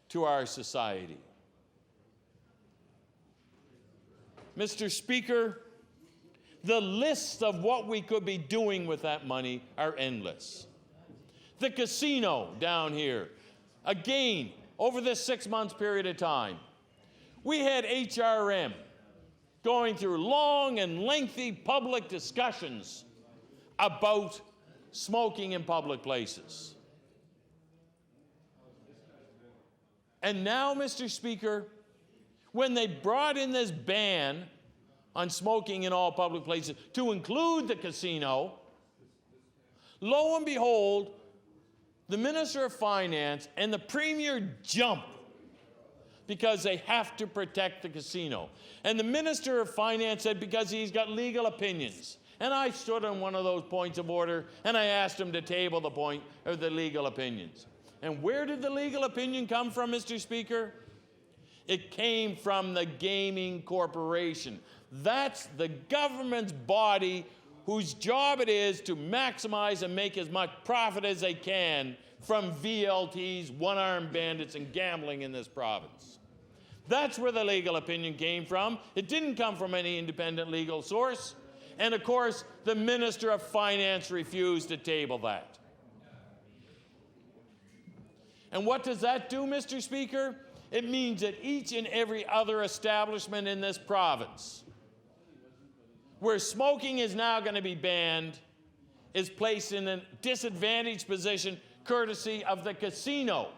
H: to our society. Mr. Speaker, the lists of what we could be doing with that money are endless. The casino down here, again, over this 6-month period of time, we had HRM going through long and lengthy public discussions about smoking in public places. And now, Mr. Speaker, when they brought in this ban on smoking in all public places to include the casino, lo and behold, the Minister of Finance and the Premier jump because they have to protect the casino. And the Minister of Finance said because he's got legal opinions. And I stood on one of those points of order and I asked him to table the point of the legal opinions. And where did the legal opinion come from, Mr. Speaker? It came from the Gaming Corporation. That's the government's body whose job it is to maximize and make as much profit as they can from VLTs, one-armed bandits, and gambling in this province. That's where the legal opinion came from. It didn't come from any independent legal source. And of course, the Minister of Finance refused to table that. And what does that do, Mr. Speaker? It means that each and every other establishment in this province where smoking is now going to be banned is placed in a disadvantaged position courtesy of the casino.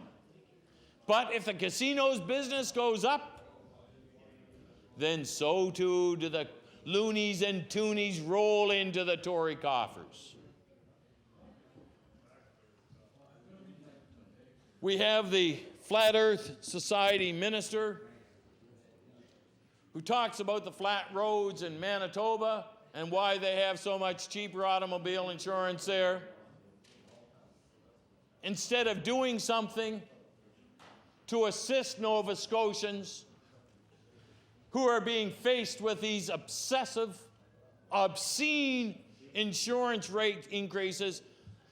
H: But if the casino's business goes up, then so too do the loonies and toonies roll into the Tory coffers. We have the Flat Earth Society minister who talks about the flat roads in Manitoba and why they have so much cheaper automobile insurance there. Instead of doing something to assist Nova Scotians who are being faced with these obsessive, obscene insurance rate increases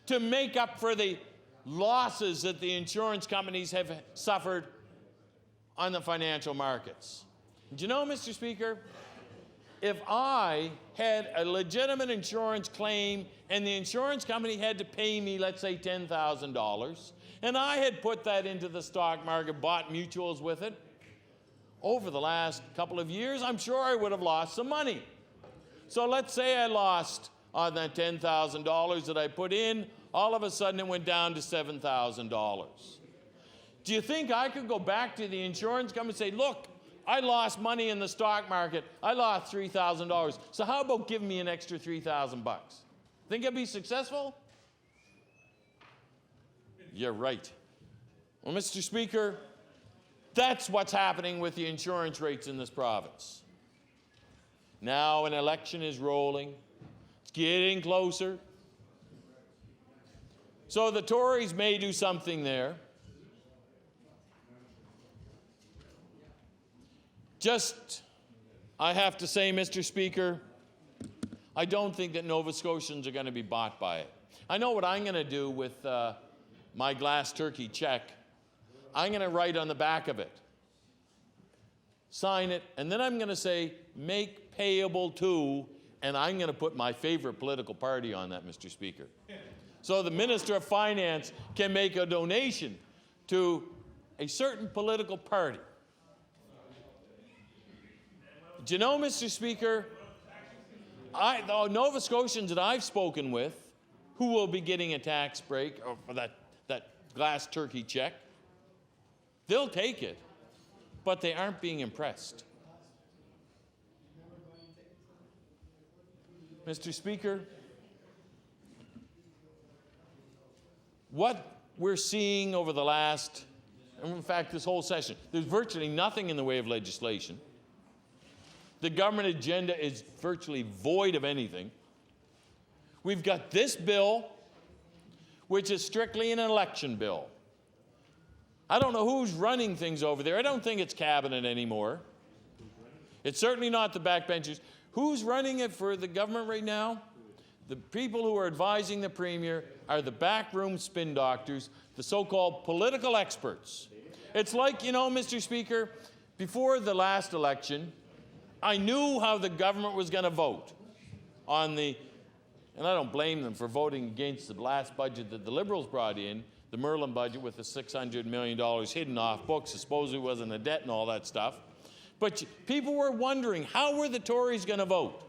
H: to make up for the losses that the insurance companies have suffered on the financial markets. Do you know, Mr. Speaker, if I had a legitimate insurance claim and the insurance company had to pay me, let's say, $10,000, and I had put that into the stock market, bought mutuals with it, over the last couple of years, I'm sure I would have lost some money. So let's say I lost on that $10,000 that I put in, all of a sudden it went down to $7,000. Do you think I could go back to the insurance company and say, look, I lost money in the stock market. I lost $3,000. So how about giving me an extra $3,000 bucks? Think I'd be successful? You're right. Well, Mr. Speaker, that's what's happening with the insurance rates in this province. Now an election is rolling. It's getting closer. So the Tories may do something there. Just, I have to say, Mr. Speaker, I don't think that Nova Scotians are going to be bought by it. I know what I'm going to do with my glass turkey check. I'm going to write on the back of it, sign it, and then I'm going to say, make payable to, and I'm going to put my favorite political party on that, Mr. Speaker. So the Minister of Finance can make a donation to a certain political party. Do you know, Mr. Speaker, the Nova Scotians that I've spoken with who will be getting a tax break or that glass turkey check, they'll take it, but they aren't being impressed. Mr. Speaker, what we're seeing over the last, and in fact this whole session, there's virtually nothing in the way of legislation. The government agenda is virtually void of anything. We've got this bill, which is strictly an election bill. I don't know who's running things over there. I don't think it's cabinet anymore. It's certainly not the backbenchers. Who's running it for the government right now? The people who are advising the Premier are the backroom spin doctors, the so-called political experts. It's like, you know, Mr. Speaker, before the last election, I knew how the government was going to vote on the, and I don't blame them for voting against the last budget that the Liberals brought in, the Merlin budget with the $600 million hidden off books, supposedly wasn't a debt and all that stuff. But people were wondering, how were the Tories going to vote?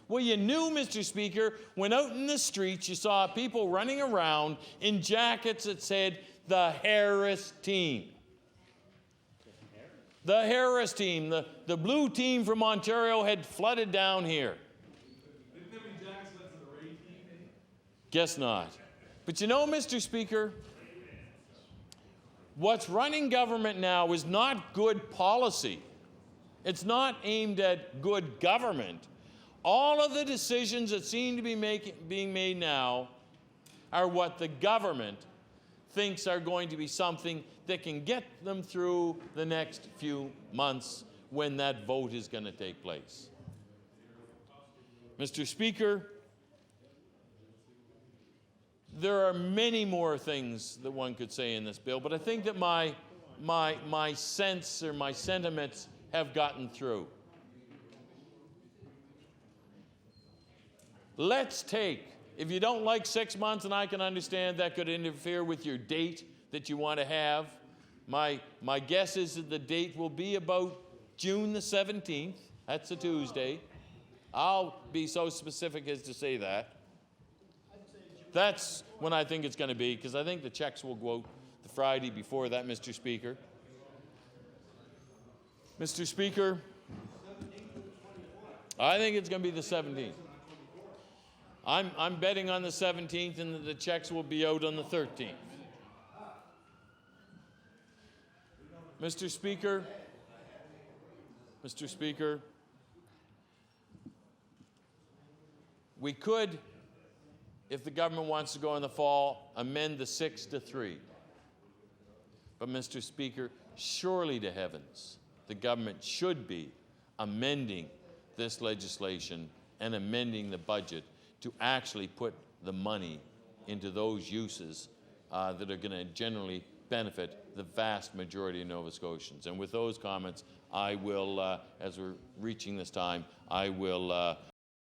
H: Well, you knew, Mr. Speaker, when out in the streets you saw people running around in jackets that said, the Harris team. The Harris team, the blue team from Ontario had flooded down here.
F: Didn't there be Jack Smith and the Ray team?
H: Guess not. But you know, Mr. Speaker, what's running government now is not good policy. It's not aimed at good government. All of the decisions that seem to be being made now are what the government thinks are going to be something that can get them through the next few months when that vote is going to take place. Mr. Speaker, there are many more things that one could say in this bill, but I think that my sense or my sentiments have gotten through. let's take, if you don't like 6 months, and I can understand that could interfere with your date that you want to have, my guess is that the date will be about June the 17th. That's a Tuesday. I'll be so specific as to say that. That's when I think it's going to be, because I think the checks will go out the Friday before that, Mr. Speaker. Mr. Speaker, I think it's going to be the 17th. I'm betting on the 17th and that the checks will be out on the 13th. Mr. Speaker, we could, if the government wants to go in the fall, amend the 6 to 3. But, Mr. Speaker, surely to heavens, the government should be amending this legislation and amending the budget to actually put the money into those uses that are going to generally benefit the vast majority of Nova Scotians. And with those comments, I will, as we're reaching this time, I will